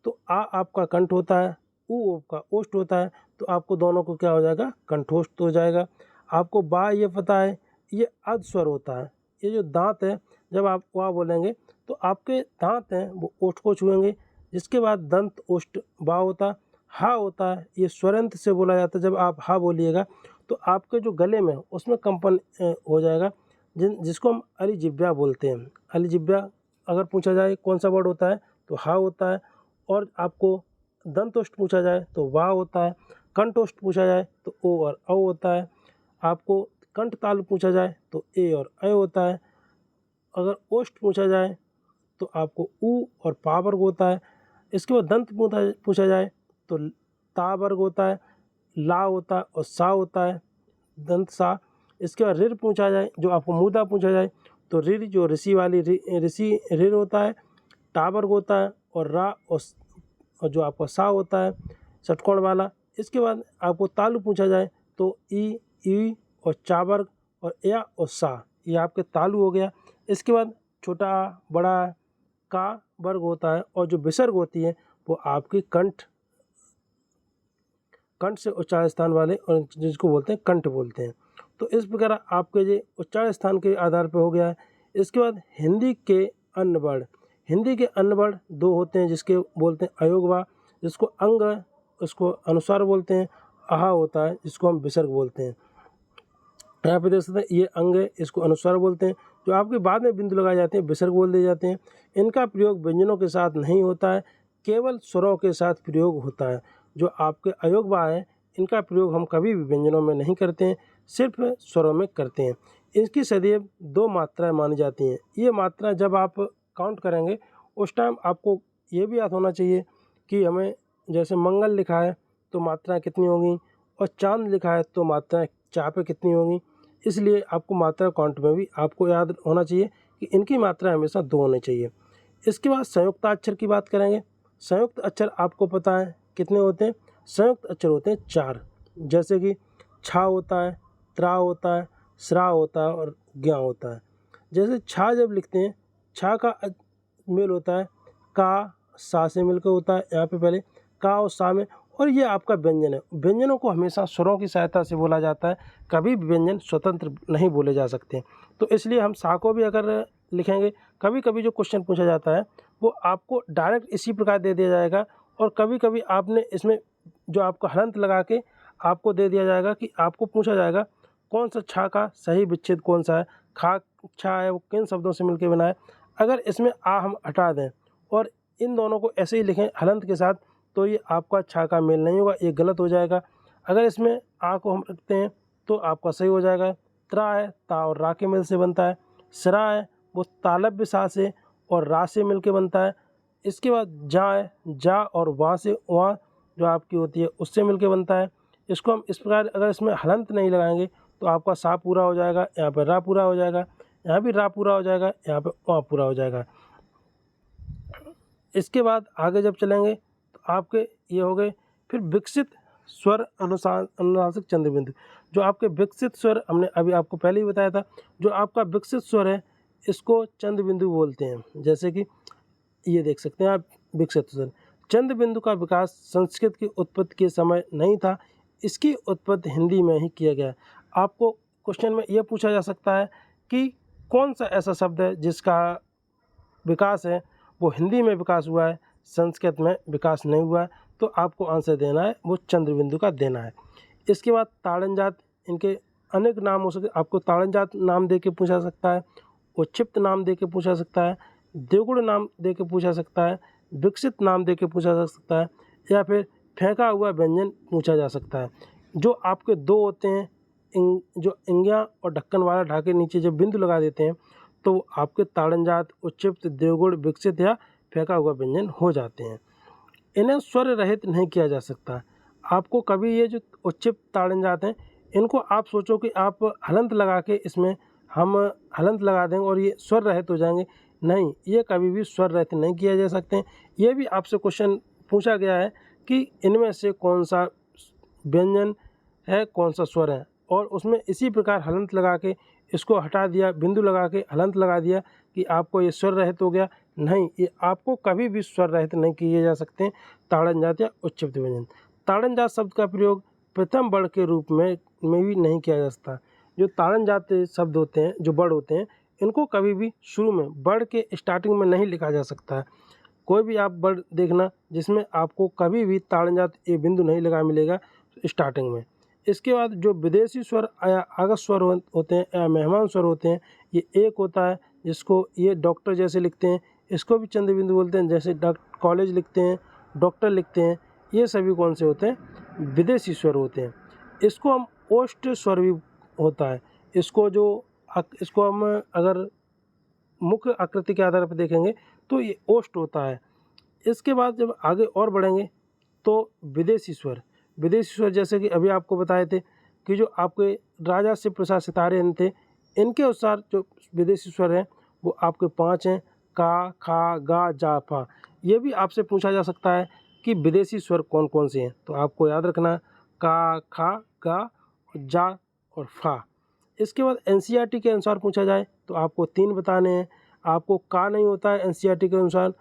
तो आ आपका कंठ होता है, ऊ आपका ओष्ठ होता है, तो आपको दोनों को क्या हो जाएगा, कंठोष्ठ हो जाएगा। आपको बा ये पता है, ये अर्ध स्वर होता है। ये जो दांत है, जब आप वाह बोलेंगे तो आपके दांत हैं वो ओष्ठ को छुएंगे, जिसके बाद दंत ओष्ठ बा होता है। हा होता है, ये स्वरंत से बोला जाता है। जब आप हा बोलिएगा तो आपके जो गले में उसमें कंपन हो जाएगा, जिसको हम अलिजिह्वा बोलते हैं। अलिजिह्वा अगर पूछा जाए कौन सा वर्ड होता है तो हा होता है, और आपको दंतोष्ठ पूछा जाए तो वाह होता है, कंठोष्ठ पूछा जाए तो ओ और औ होता है, आपको कंठ तालु पूछा जाए तो ए और अ होता है, अगर ओष्ठ पूछा जाए तो आपको ऊ और पा वर्ग होता है। इसके बाद दंत पूछा जाए तो ता वर्ग होता है, ला होता है और सा होता है, दंत सा। इसके बाद ऋर पूछा जाए, जो आपको मूदा पूछा जाए तो ऋर जो ऋषि वाली ऋषि ऋर होता है, टा वर्ग होता है, और रा और जो आपका सा होता है षटकोण वाला। इसके बाद आपको तालु पूछा जाए तो ई और चा वर्ग और या और सा, ये आपके तालु हो गया। इसके बाद छोटा आ, बड़ा आ, का वर्ग होता है, और जो विसर्ग होती है वो आपकी कंठ से उच्चारण स्थान वाले, और जिसको बोलते हैं कंठ बोलते हैं। तो इस प्रकार आपके जो उच्चारण स्थान के आधार पर हो गया है। इसके बाद हिंदी के अन्य वर्ण, हिंदी के अन्य वर्ण दो होते हैं, जिसके बोलते हैं अयोगवा, जिसको अंग उसको अनुस्वार बोलते हैं। आहा होता है, जिसको हम विसर्ग बोलते हैं। यहाँ पे देख सकते हैं ये अंग है, इसको अनुस्वार बोलते हैं। जो आपके बाद में बिंदु लगाए जाते हैं विसर्ग बोल दिए जाते हैं। इनका प्रयोग व्यंजनों के साथ नहीं होता है, केवल स्वरों के साथ प्रयोग होता है। जो आपके अयोगवा हैं, इनका प्रयोग हम कभी भी व्यंजनों में नहीं करते हैं, सिर्फ स्वरों में करते हैं। इसकी सदैव दो मात्राएं मानी जाती हैं। ये मात्रा जब आप काउंट करेंगे उस टाइम आपको ये भी याद होना चाहिए कि हमें जैसे मंगल लिखा है तो मात्राएं कितनी होंगी, और चांद लिखा है तो मात्राएं चा पे कितनी होंगी। इसलिए आपको मात्रा काउंट में भी आपको याद होना चाहिए कि इनकी मात्रा हमेशा दो होनी चाहिए। इसके बाद संयुक्ताक्षर की बात करेंगे। संयुक्त अक्षर आपको पता है कितने होते हैं, संयुक्त अक्षर होते हैं 4। जैसे कि छा होता है, त्रा होता है, श्रा होता है और ज्ञा होता है। जैसे छा जब लिखते हैं, छा का मेल होता है का सा से मिलकर होता है, यहाँ पे पहले का और सा में, और ये आपका व्यंजन है। व्यंजनों को हमेशा स्वरों की सहायता से बोला जाता है, कभी भी व्यंजन स्वतंत्र नहीं बोले जा सकते। तो इसलिए हम सा को भी अगर लिखेंगे, कभी कभी जो क्वेश्चन पूछा जाता है वो आपको डायरेक्ट इसी प्रकार दे दिया जाएगा, और कभी कभी आपने इसमें जो आपका हलंत लगा के आपको दे दिया जाएगा कि आपको पूछा जाएगा कौन सा छा का सही विच्छेद कौन सा है, खा छा है वो किन शब्दों से मिलकर बना है। अगर इसमें आ हम हटा दें और इन दोनों को ऐसे ही लिखें हलंत के साथ, तो ये आपका छा का मेल नहीं होगा, ये गलत हो जाएगा। अगर इसमें आ को हम रखते हैं तो आपका सही हो जाएगा। त्रा है, ता और रा के मेल से बनता है। सरा है, वो तालव्य सा से और रा से मिल के बनता है। इसके बाद जा है, जा और वहाँ से वहाँ जो आपकी होती है उससे मिल के बनता है। इसको हम इस प्रकार, अगर इसमें हलंत नहीं लगाएंगे तो आपका सा पूरा हो जाएगा, यहाँ पर रा पूरा हो जाएगा, यहाँ भी रा पूरा हो जाएगा, यहाँ पर वहाँ पूरा हो जाएगा। इसके बाद आगे जब चलेंगे तो आपके ये हो गए। फिर विकसित स्वर अनुनासिक चंद्र बिंदु, जो आपके विकसित स्वर हमने अभी आपको पहले ही बताया था, जो आपका विकसित स्वर है इसको चंद्र बिंदु बोलते हैं। जैसे कि ये देख सकते हैं आप विकसित स्वर। चंद्र बिंदु का विकास संस्कृत की उत्पत्ति के समय नहीं था, इसकी उत्पत्ति हिंदी में ही किया गया। आपको क्वेश्चन में यह पूछा जा सकता है कि कौन सा ऐसा शब्द है जिसका विकास है वो हिंदी में विकास हुआ है, संस्कृत में विकास नहीं हुआ है, तो आपको आंसर देना है वो चंद्र बिंदु का देना है। इसके बाद ताड़न जात, इनके अनेक नाम हो सकते, आपको ताड़न जात नाम दे के पूछा सकता है, उक्षिप्त नाम दे के पूछा सकता है, देवगुण नाम दे के पूछा सकता है, विकसित नाम दे के पूछा जा सकता है, या फिर फेंका हुआ व्यंजन पूछा जा सकता है। जो आपके दो होते हैं, जो इंग्या और ढक्कन वाला ढाके नीचे जब बिंदु लगा देते हैं तो आपके ताड़नजात, उच्चिप्त, देवगुण, विकसित या फेंका हुआ व्यंजन हो जाते हैं। इन्हें स्वर रहित नहीं किया जा सकता। आपको कभी ये जो उच्चिप्त ताड़नजात हैं इनको आप सोचो कि आप हलंत लगा के इसमें हम हलंत लगा देंगे और ये स्वर रहित हो जाएंगे, नहीं, ये कभी भी स्वर रहित नहीं किया जा सकते हैं। ये भी आपसे क्वेश्चन पूछा गया है कि इनमें से कौन सा व्यंजन है, कौन सा स्वर है, और उसमें इसी प्रकार हलंत लगा के इसको हटा दिया, बिंदु लगा के हलंत लगा दिया, कि आपको ये स्वर रहित हो गया, नहीं, ये आपको कभी भी स्वर रहित नहीं किए जा सकते ताड़न जात या उच्चैप्त व्यंजन। ताड़न जात शब्द का प्रयोग प्रथम वर्ण के रूप में भी नहीं किया जा सकता। जो ताड़न जात शब्द होते हैं, जो वर्ण होते हैं, इनको कभी भी शुरू में वर्ण के स्टार्टिंग में नहीं लिखा जा सकता है। कोई भी आप वर्ण देखना जिसमें आपको कभी भी ताड़न जात ए बिंदु नहीं लगा मिलेगा स्टार्टिंग में। इसके बाद जो विदेशी स्वर या आगत स्वर होते हैं या मेहमान स्वर होते हैं, ये एक होता है जिसको ये डॉक्टर जैसे लिखते हैं, इसको भी चंद्र बिंदु बोलते हैं। जैसे कॉलेज लिखते हैं, डॉक्टर लिखते हैं, ये सभी कौन से होते हैं? विदेशी स्वर होते हैं। इसको हम ओष्ठ स्वर भी होता है। इसको हम अगर मुख्य आकृति के आधार पर देखेंगे तो ये ओष्ठ होता है। इसके बाद जब आगे और बढ़ेंगे तो विदेशी स्वर जैसे कि अभी आपको बताए थे कि जो आपके राजा शिव प्रसाद सितारे थे, इनके अनुसार जो विदेशी स्वर हैं वो आपके 5 हैं, का, खा, गा, जा, फा। ये भी आपसे पूछा जा सकता है कि विदेशी स्वर कौन कौन से हैं, तो आपको याद रखना का, खा, गा, जा और फा। इसके बाद एनसीईआरटी के अनुसार पूछा जाए तो आपको 3 बताने हैं। आपको का नहीं होता है एनसीईआरटी के अनुसार,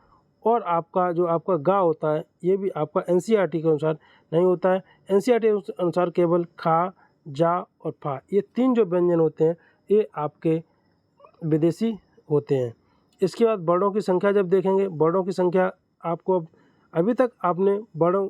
और आपका गा होता है, ये भी आपका एनसीईआरटी के अनुसार नहीं होता है। एनसीईआरटी के अनुसार केवल खा, जा और फा, ये 3 जो व्यंजन होते हैं ये आपके विदेशी होते हैं। इसके बाद वर्णों की संख्या जब देखेंगे, वर्णों की संख्या आपको अभी तक आपने वर्णों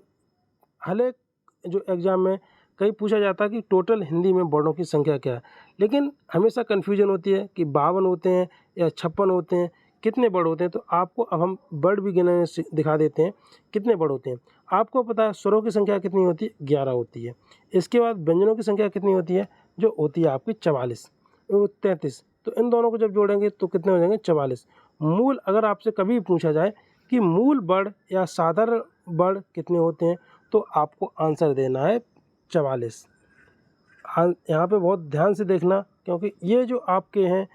हर एक जो एग्ज़ाम में कहीं पूछा जाता है कि टोटल हिंदी में वर्णों की संख्या क्या है, लेकिन हमेशा कन्फ्यूजन होती है कि 52 होते हैं या 56 होते हैं, कितने वर्ड होते हैं। तो आपको अब हम वर्ड भी गिनने से दिखा देते हैं कितने वर्ड होते हैं। आपको पता है स्वरों की संख्या कितनी होती है? 11 होती है। इसके बाद व्यंजनों की संख्या कितनी होती है? जो होती है आपकी 44, 33। तो इन दोनों को जब जोड़ेंगे तो कितने हो जाएंगे? 44। मूल अगर आपसे कभी पूछा जाए कि मूल वर्ण या साधारण वर्ण कितने होते हैं, तो आपको आंसर देना है 44। यहाँ पे बहुत ध्यान से देखना, क्योंकि ये जो आपके हैं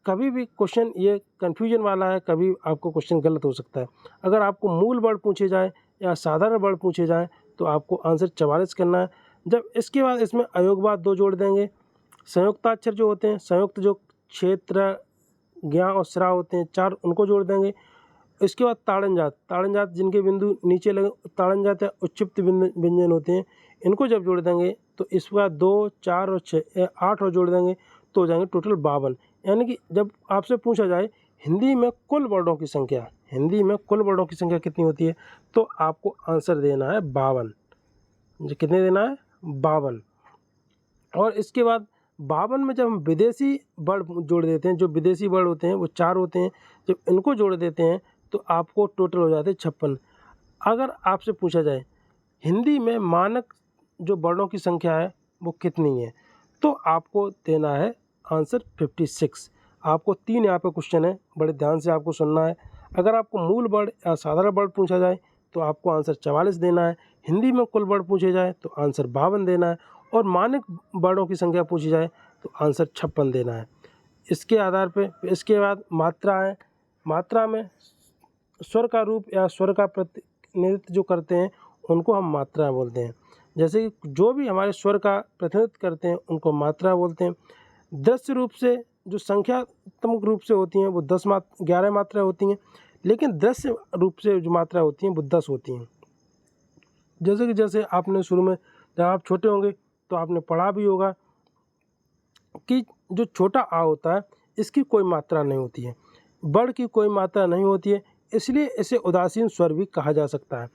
कभी भी क्वेश्चन ये कन्फ्यूजन वाला है, कभी आपको क्वेश्चन गलत हो सकता है। अगर आपको मूल वर्ण पूछे जाए या साधारण वर्ण पूछे जाए तो आपको आंसर 44 करना है। जब इसके बाद इसमें अयोगवाद 2 जोड़ देंगे। संयुक्ताक्षर जो होते हैं, संयुक्त जो क्षेत्र, ज्ञा और स्रा होते हैं 4, उनको जोड़ देंगे। इसके बाद ताड़न जात जिनके बिंदु नीचे लगे, ताड़न जात या उच्चैप्त व्यंजन होते हैं, इनको जब जोड़ देंगे तो इसके बाद 2, 4 और 6, 8 और जोड़ देंगे तो हो जाएंगे टोटल 52। यानी कि जब आपसे पूछा जाए हिंदी में कुल वर्णों की संख्या कितनी होती है, तो आपको आंसर देना है 52। कितने देना है? 52। और इसके बाद 52 में जब हम विदेशी वर्ण जोड़ देते हैं, जो विदेशी वर्ण होते हैं वो 4 होते हैं, जब इनको जोड़ देते हैं तो आपको टोटल हो जाते हैं 56। अगर आपसे पूछा जाए हिंदी में मानक जो वर्णों की संख्या है वो कितनी है, तो आपको देना है आंसर 56। आपको 3 यहाँ पे क्वेश्चन है, बड़े ध्यान से आपको सुनना है। अगर आपको मूल वर्ण या साधारण वर्ण पूछा जाए तो आपको आंसर 44 देना है। हिंदी में कुल वर्ण पूछे जाए तो आंसर 52 देना है, और मानक वर्णों की संख्या पूछी जाए तो आंसर 56 देना है। इसके आधार पे इसके बाद मात्रा में स्वर का रूप या स्वर का प्रतिनिधित्व जो करते हैं उनको हम मात्राएं बोलते हैं। जैसे कि जो भी हमारे स्वर का प्रतिनिधित्व करते हैं उनको मात्रा बोलते हैं। दृश्य रूप से जो संख्यात्मक रूप से होती हैं वो 11 मात्राएं होती हैं, लेकिन दृश्य रूप से जो मात्रा होती हैं वो 10 होती हैं। जैसे आपने शुरू में जब आप छोटे होंगे तो आपने पढ़ा भी होगा कि जो छोटा आ होता है इसकी कोई मात्रा नहीं होती है, बड़ की कोई मात्रा नहीं होती है, इसलिए इसे उदासीन स्वर भी कहा जा सकता है।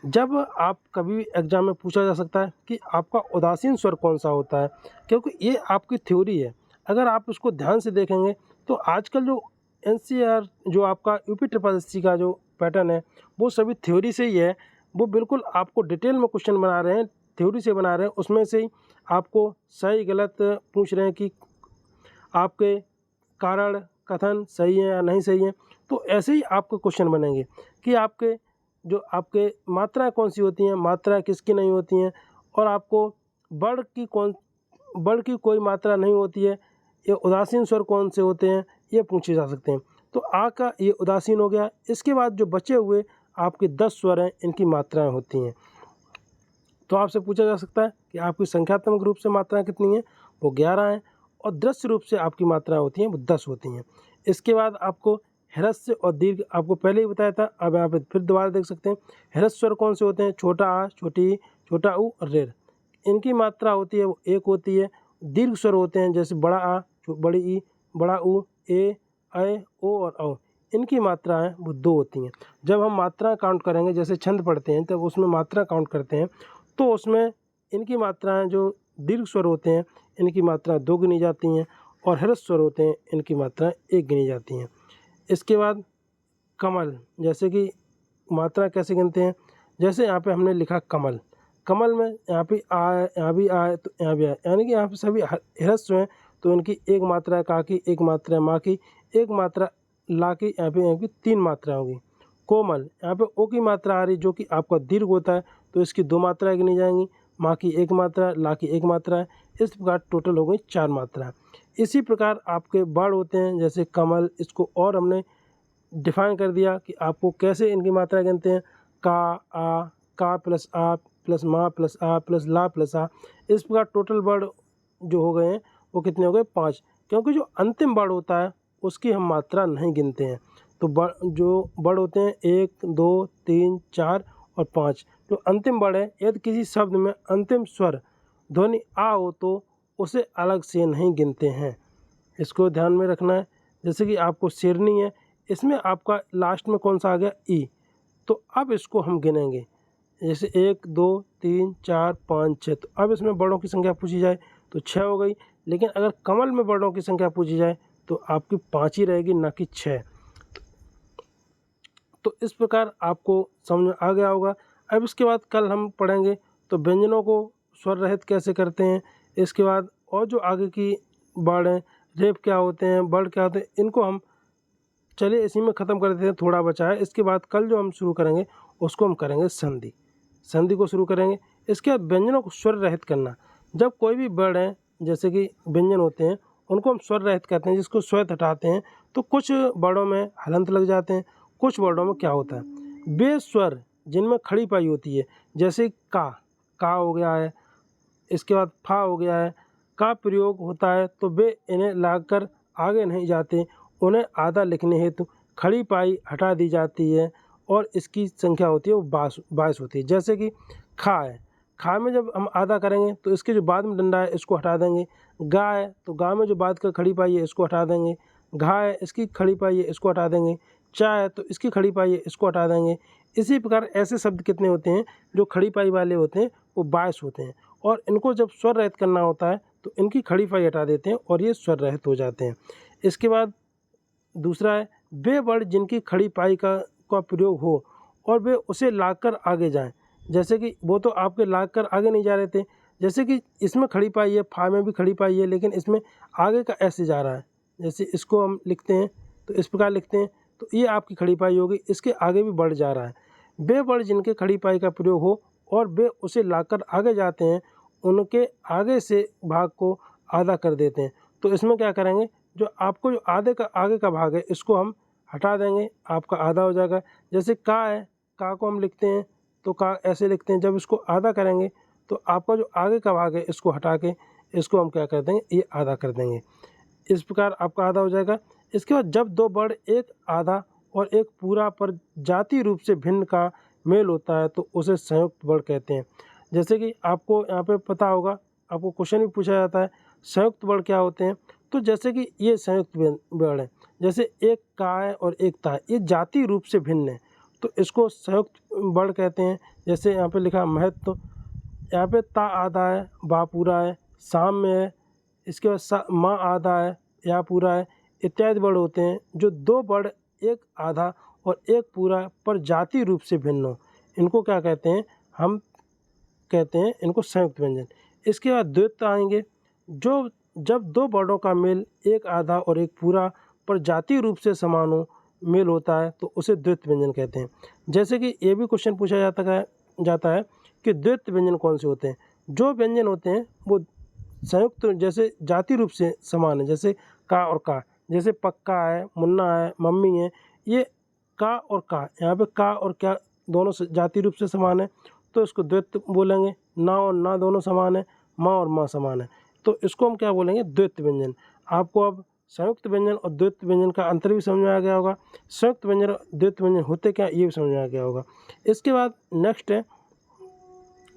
जब आप कभी भी एग्जाम में पूछा जा सकता है कि आपका उदासीन स्वर कौन सा होता है, क्योंकि ये आपकी थ्योरी है। अगर आप उसको ध्यान से देखेंगे तो आजकल जो एनसीईआर जो आपका यूपी ट्रिपल एससी का जो पैटर्न है वो सभी थ्योरी से ही है। वो बिल्कुल आपको डिटेल में क्वेश्चन बना रहे हैं, थ्योरी से बना रहे हैं, उसमें से ही आपको सही गलत पूछ रहे हैं कि आपके कारण कथन सही है या नहीं सही है। तो ऐसे ही आपको क्वेश्चन बनेंगे कि आपके मात्राएं कौन सी होती हैं, मात्राएं किसकी नहीं होती हैं, और आपको बड़ की कोई मात्रा नहीं होती है, ये उदासीन स्वर कौन से होते हैं ये पूछे जा सकते हैं। तो आ का ये उदासीन हो गया। इसके बाद जो बचे हुए आपके 10 स्वर हैं इनकी मात्राएं होती हैं। तो आपसे पूछा जा सकता है कि आपकी संख्यात्मक रूप से मात्राएं कितनी हैं, वो 11 हैं, और दृश्य रूप से आपकी मात्राएं होती हैं वो 10 होती हैं। इसके बाद आपको ह्रस्व और दीर्घ आपको पहले ही बताया था, अब यहाँ पे फिर दोबारा देख सकते हैं। ह्रस्व स्वर कौन से होते हैं? छोटा आ, छोटी ई, छोटा ऊ और रेर। इनकी मात्रा होती है वो एक होती है। दीर्घ स्वर होते हैं जैसे बड़ा आ, बड़ी ई, बड़ा ऊ, ए, ओ और औ। इनकी मात्राएं वो दो होती हैं। जब हम मात्रा काउंट करेंगे, जैसे छंद पढ़ते हैं तब उसमें मात्रा काउंट करते हैं, तो उसमें इनकी मात्राएं जो दीर्घ स्वर होते हैं इनकी मात्रा 2 गिनी जाती हैं और ह्रस्व स्वर होते हैं इनकी मात्रा 1 गिनी जाती हैं। इसके बाद कमल, जैसे कि मात्रा कैसे गिनते हैं? जैसे यहाँ पे हमने लिखा कमल, कमल में यहाँ पे आ है, यहाँ भी आ है, तो यहाँ भी आ है, यानी कि यहाँ पे सभी ह्रस्व हैं, तो इनकी एक मात्रा है का की, एक मात्रा है माँ की, एक मात्रा ला की, यहाँ पे 3 मात्रा होगी। कोमल, यहाँ पे ओ की मात्रा आ रही जो कि आपका दीर्घ होता है, तो इसकी 2 मात्राएं गिनी जाएंगी, माँ की 1 मात्रा, ला की 1 मात्रा है। इस प्रकार टोटल हो गई 4 मात्रा। इसी प्रकार आपके बाढ़ होते हैं जैसे कमल, इसको और हमने डिफाइन कर दिया कि आपको कैसे इनकी मात्रा गिनते हैं। का प्लस आ प्लस माँ प्लस आ प्लस ला प्लस आ। इस प्रकार टोटल वर्ड जो हो गए हैं वो कितने हो गए? 5। क्योंकि जो अंतिम वर्ड होता है उसकी हम मात्रा नहीं गिनते हैं। तो जो वर्ड होते हैं 1, 2, 3, 4 और 5, जो अंतिम वर्ड है, यदि किसी शब्द में अंतिम स्वर ध्वनि आ हो तो उसे अलग से नहीं गिनते हैं। इसको ध्यान में रखना है। जैसे कि आपको शेरनी है, इसमें आपका लास्ट में कौन सा आ गया? ई। तो अब इसको हम गिनेंगे, जैसे 1, 2, 3, 4, 5, 6। तो अब इसमें वर्णों की संख्या पूछी जाए तो 6 हो गई, लेकिन अगर कमल में वर्णों की संख्या पूछी जाए तो आपकी 5 ही रहेगी, ना कि 6। तो इस प्रकार आपको समझ में आ गया होगा। अब इसके बाद कल हम पढ़ेंगे तो व्यंजनों को स्वर रहित कैसे करते हैं। इसके बाद और जो आगे की वर्ड हैं, रेफ क्या होते हैं, वर्ड क्या होते हैं, इनको हम चलिए इसी में ख़त्म कर देते हैं, थोड़ा बचा है। इसके बाद कल जो हम शुरू करेंगे उसको हम करेंगे संधि। संधि को शुरू करेंगे। इसके बाद व्यंजनों को स्वर रहित करना। जब कोई भी वर्ड है जैसे कि व्यंजन होते हैं उनको हम स्वर रहित कहते हैं, जिसको स्वर हटाते हैं तो कुछ वर्डों में हलंत लग जाते हैं, कुछ वर्डों में क्या होता है, वे स्वर जिनमें खड़ी पाई होती है, जैसे का हो गया है, इसके बाद फा हो गया है, का प्रयोग होता है तो वे इन्हें लागकर आगे नहीं जाते, उन्हें आधा लिखने हेतु खड़ी पाई हटा दी जाती है और इसकी संख्या होती है वो 22 होती है। जैसे कि खा है, खा में जब हम आधा करेंगे तो इसके जो बाद में डंडा है इसको हटा देंगे। गा है तो गा में जो बाद का खड़ी पाई है इसको हटा देंगे। घा है इसकी खड़ी पाई है इसको हटा देंगे। चा है तो इसकी खड़ी पाई है इसको हटा देंगे। इसी प्रकार ऐसे शब्द कितने होते हैं जो खड़ी पाई वाले होते हैं वो 22 होते हैं, और इनको जब स्वर रहित करना होता है तो इनकी खड़ी पाई हटा देते हैं और ये स्वर रहित हो जाते हैं। इसके बाद दूसरा है वे वर्ड जिनकी खड़ी पाई का प्रयोग हो और वे उसे लाकर आगे जाएं। जैसे कि वो तो आपके लाकर आगे नहीं जा रहे थे, जैसे कि इसमें खड़ी पाई है, फा में भी खड़ी पाई है, लेकिन इसमें आगे का ऐसे जा रहा है। जैसे इसको हम लिखते हैं तो इस प्रकार लिखते हैं, तो ये आपकी खड़ी पाई होगी, इसके आगे भी बढ़ जा रहा है। वे वर्ड जिनके खड़ी पाई का प्रयोग हो और वे उसे लाकर आगे जाते हैं, उनके आगे से भाग को आधा कर देते हैं। तो इसमें क्या करेंगे, जो आपको जो आगे का भाग है इसको हम हटा देंगे, आपका आधा हो जाएगा। जैसे का है, का को हम लिखते हैं तो का ऐसे लिखते हैं, जब इसको आधा करेंगे तो आपका जो आगे का भाग है इसको हटा के इसको हम क्या कर देंगे, ये आधा कर देंगे। इस प्रकार आपका आधा हो जाएगा। इसके बाद जब दो वर्ड एक आधा और एक पूरा पर जातीय रूप से भिन्न का मेल होता है तो उसे संयुक्त वर्ड कहते हैं। जैसे कि आपको यहाँ पे पता होगा, आपको क्वेश्चन भी पूछा जाता है संयुक्त वर्ड क्या होते हैं। तो जैसे कि ये संयुक्त वर्ड है, जैसे एक का है और एक ता है, ये जातीय रूप से भिन्न है तो इसको संयुक्त वर्ड कहते हैं। जैसे यहाँ पे लिखा महत्व, यहाँ पे ता आधा है, बा पूरा है, शाम में है, इसके बाद माँ आधा है, या पूरा है, इत्यादि वर्ड होते हैं जो दो वर्ड एक आधा और एक पूरा पर जातीय रूप से भिन्न हो, इनको क्या कहते हैं, हम कहते हैं इनको संयुक्त व्यंजन। इसके बाद द्वैत आएंगे, जो जब दो वर्डों का मेल एक आधा और एक पूरा पर जातीय रूप से समान हो, मेल होता है तो उसे द्वैत व्यंजन कहते हैं। जैसे कि ये भी क्वेश्चन पूछा जाता है कि द्वैत व्यंजन कौन से होते हैं। जो व्यंजन होते हैं वो संयुक्त जैसे जातीय रूप से समान है, जैसे का और का, जैसे पक्का है, मुन्ना है, मम्मी है, ये का और का, यहाँ पे का और क्या दोनों जातीय रूप से समान है तो इसको द्वैत बोलेंगे। ना और ना दोनों समान है, माँ और माँ समान है तो इसको हम क्या बोलेंगे, द्वैत व्यंजन। आपको अब संयुक्त व्यंजन और द्वैत व्यंजन का अंतर भी समझ में आ गया होगा। संयुक्त व्यंजन और द्वैत व्यंजन होते क्या, ये भी समझ में आ गया होगा। इसके बाद नेक्स्ट है,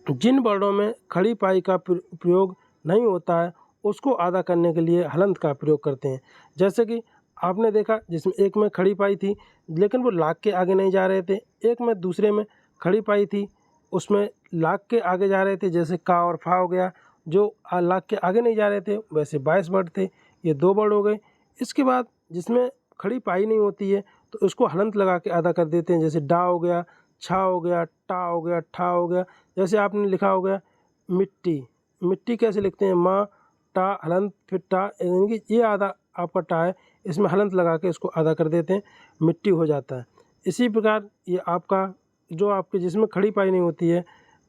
जिन वर्णों में खड़ी पाई का प्रयोग नहीं होता है उसको आधा करने के लिए हलंत का प्रयोग करते हैं। जैसे कि आपने देखा जिसमें एक में खड़ी पाई थी लेकिन वो लाख के आगे नहीं जा रहे थे, एक में दूसरे में खड़ी पाई थी उसमें लाख के आगे जा रहे थे, जैसे का और फा हो गया, जो लाख के आगे नहीं जा रहे थे वैसे 22 वर्ड थे, ये 2 वर्ड हो गए। इसके बाद जिसमें खड़ी पाई नहीं होती है तो उसको हलंत लगा के आधा कर देते हैं, जैसे डा हो गया, छा हो गया, टा हो गया, ठा हो गया। जैसे आपने लिखा हो गया मिट्टी, मिट्टी कैसे लिखते हैं, माँ टा हलंत फिर टा, यानी कि ये आधा आपका टा है, इसमें हलंत लगा के इसको आधा कर देते हैं, मिट्टी हो जाता है। इसी प्रकार ये आपका जो आपके जिसमें खड़ी पाई नहीं होती है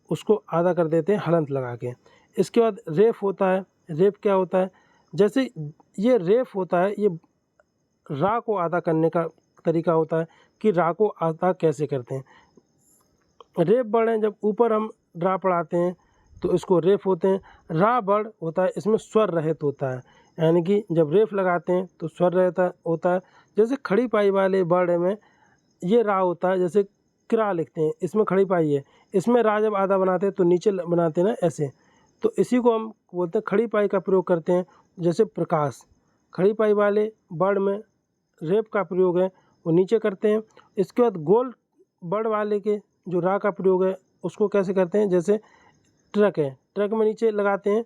उसको आधा कर देते हैं हलंत लगा के। इसके बाद रेफ होता है। रेफ क्या होता है, जैसे ये रेफ होता है, ये रा को आधा करने का तरीका होता है कि रा को आधा कैसे करते हैं। रेफ वर्ड हैं, जब ऊपर हम रा पढ़ाते हैं तो इसको रेफ होते हैं। रा वर्ड होता है, इसमें स्वर रहित होता है, यानी कि जब रेफ लगाते हैं तो स्वर रहता होता है। जैसे खड़ी पाई वाले वर्ड में ये रा होता है, जैसे क्रा लिखते हैं, इसमें खड़ी पाई है, इसमें रा जब आधा बनाते हैं तो नीचे बनाते हैं ना ऐसे, तो इसी को हम बोलते हैं खड़ी पाई का प्रयोग करते हैं। जैसे प्रकाश, खड़ी पाई वाले वर्ड में रेफ का प्रयोग है वो नीचे करते हैं। इसके बाद गोल वर्ड वाले के जो रा का प्रयोग है उसको कैसे करते हैं, जैसे ट्रक है, ट्रक में नीचे लगाते हैं,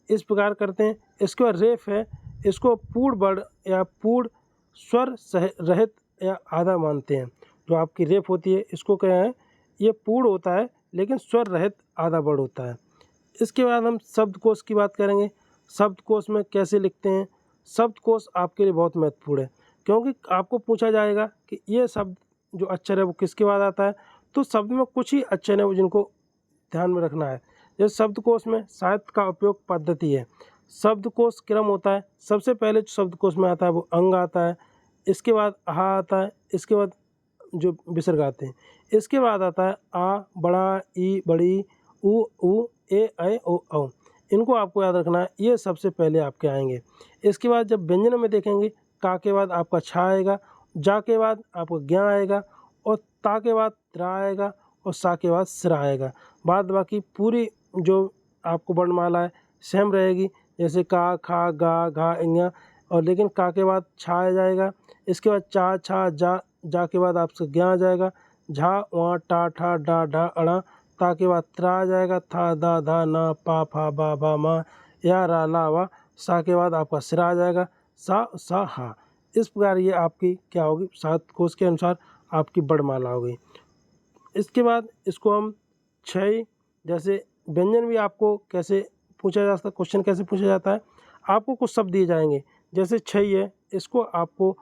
इस प्रकार करते हैं। इसके बाद रेफ है, इसको पूर्ण वर्ड या पूर्ण स्वर रहित या आधा मानते हैं। जो आपकी रेफ होती है इसको क्या है, ये पूर्ण होता है लेकिन स्वर रहित आधा वर्ड होता है। इसके बाद हम शब्दकोश की बात करेंगे। शब्दकोश में कैसे लिखते हैं, शब्दकोश आपके लिए बहुत महत्वपूर्ण है, क्योंकि आपको पूछा जाएगा कि ये शब्द जो अक्षर है वो किसके बाद आता है, तो शब्द में कुछ ही अक्षर है वो जिनको ध्यान में रखना है। जैसे शब्दकोश में साहित्य का उपयोग पद्धति है, शब्दकोश क्रम होता है, सबसे पहले जो शब्दकोश में आता है वो अंग आता है, इसके बाद आहा आता है, इसके बाद जो विसर्ग आते हैं, इसके बाद आता है आ, बड़ा, ई, बड़ी, उ, ए, ऐ, ओ, औ। इनको आपको याद रखना है, ये सबसे पहले आपके आएंगे। इसके बाद जब व्यंजनों में देखेंगे, का के बाद आपका छा आएगा, जा के बाद आपका ज्ञा आएगा, और ता के बाद त्रा आएगा, और सा के बाद सिरा आएगा। बाद बाकी पूरी जो आपको वर्णमाला है सेम रहेगी, जैसे का, खा, गा, घा, इंगा, और लेकिन का के बाद छा आ जाएगा। इसके बाद चा, छा, जा के बाद आपसे ज्ञा आ जाएगा, झा, वहाँ, टा, ठा, डा, ढा, अड़ा, ता के बाद त्रा आ जाएगा, था, दा, धा, ना, पा, फा, बा, भा, मा, या, रा, ला, वा, सा के बाद आपका सिरा आ जाएगा, सा, हा। इस प्रकार ये आपकी क्या होगी, शब्दकोश के अनुसार आपकी वर्णमाला होगी। इसके बाद इसको हम क्षय, जैसे व्यंजन भी आपको कैसे पूछा जा सकता है, क्वेश्चन कैसे पूछा जाता है, आपको कुछ शब्द दिए जाएंगे, जैसे क्षय है, इसको आपको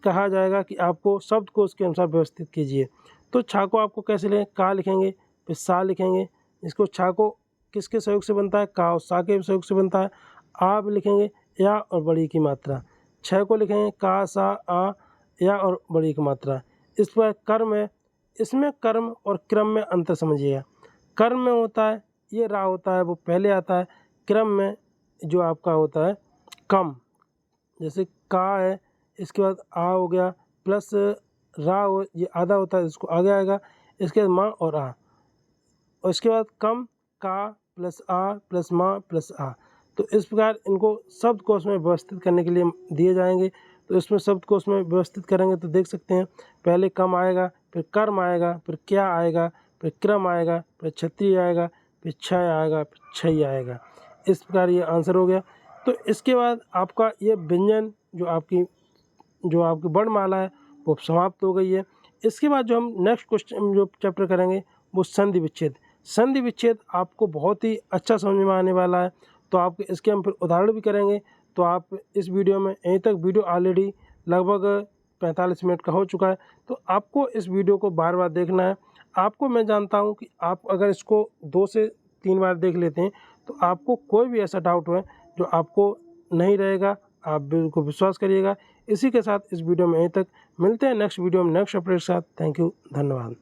कहा जाएगा कि आपको शब्दकोश के अनुसार व्यवस्थित कीजिए। तो छा को आपको कैसे लें, का लिखेंगे, फिर सा लिखेंगे, इसको छा को किसके सहयोग से बनता है, का और सा के सहयोग से बनता है। आ भी लिखेंगे, या और बड़ी की मात्रा। छः को लिखेंगे का, सा, आ, या और बड़ी की मात्रा। इस पर कर्म है, इसमें कर्म और क्रम में अंतर समझिएगा। कर्म में होता है ये रा होता है वो पहले आता है, क्रम में जो आपका होता है कम, जैसे का है, इसके बाद आ हो गया, प्लस रा हो, ये आधा होता है, इसको आगे आएगा, इसके बाद माँ और आ, और इसके बाद कम, का प्लस आ प्लस माँ प्लस आ। तो इस प्रकार इनको शब्दकोश में व्यवस्थित करने के लिए दिए जाएंगे। तो इसमें शब्दकोश में व्यवस्थित करेंगे तो देख सकते हैं, पहले कम आएगा, फिर कर्म आएगा, फिर क्या आएगा, फिर क्रम आएगा, फिर क्षत्रिय आएगा, फिर क्षय आएगा, फिर क्षय आएगा। इस प्रकार ये आंसर हो गया। तो इसके बाद आपका ये व्यंजन जो आपकी वर्णमाला है वो समाप्त हो गई है। इसके बाद जो हम नेक्स्ट क्वेश्चन जो चैप्टर करेंगे वो संधि विच्छेद। संधि विच्छेद आपको बहुत ही अच्छा समझ में आने वाला है, तो आप इसके हम फिर उदाहरण भी करेंगे। तो आप इस वीडियो में यहीं तक, वीडियो ऑलरेडी लगभग 45 मिनट का हो चुका है, तो आपको इस वीडियो को बार बार देखना है। आपको मैं जानता हूं कि आप अगर इसको 2 से 3 बार देख लेते हैं तो आपको कोई भी ऐसा डाउट हो जो आपको नहीं रहेगा, आप बिल्कुल विश्वास करिएगा। इसी के साथ इस वीडियो में यहीं तक, मिलते हैं नेक्स्ट वीडियो में नेक्स्ट अपडेट के साथ। थैंक यू, धन्यवाद।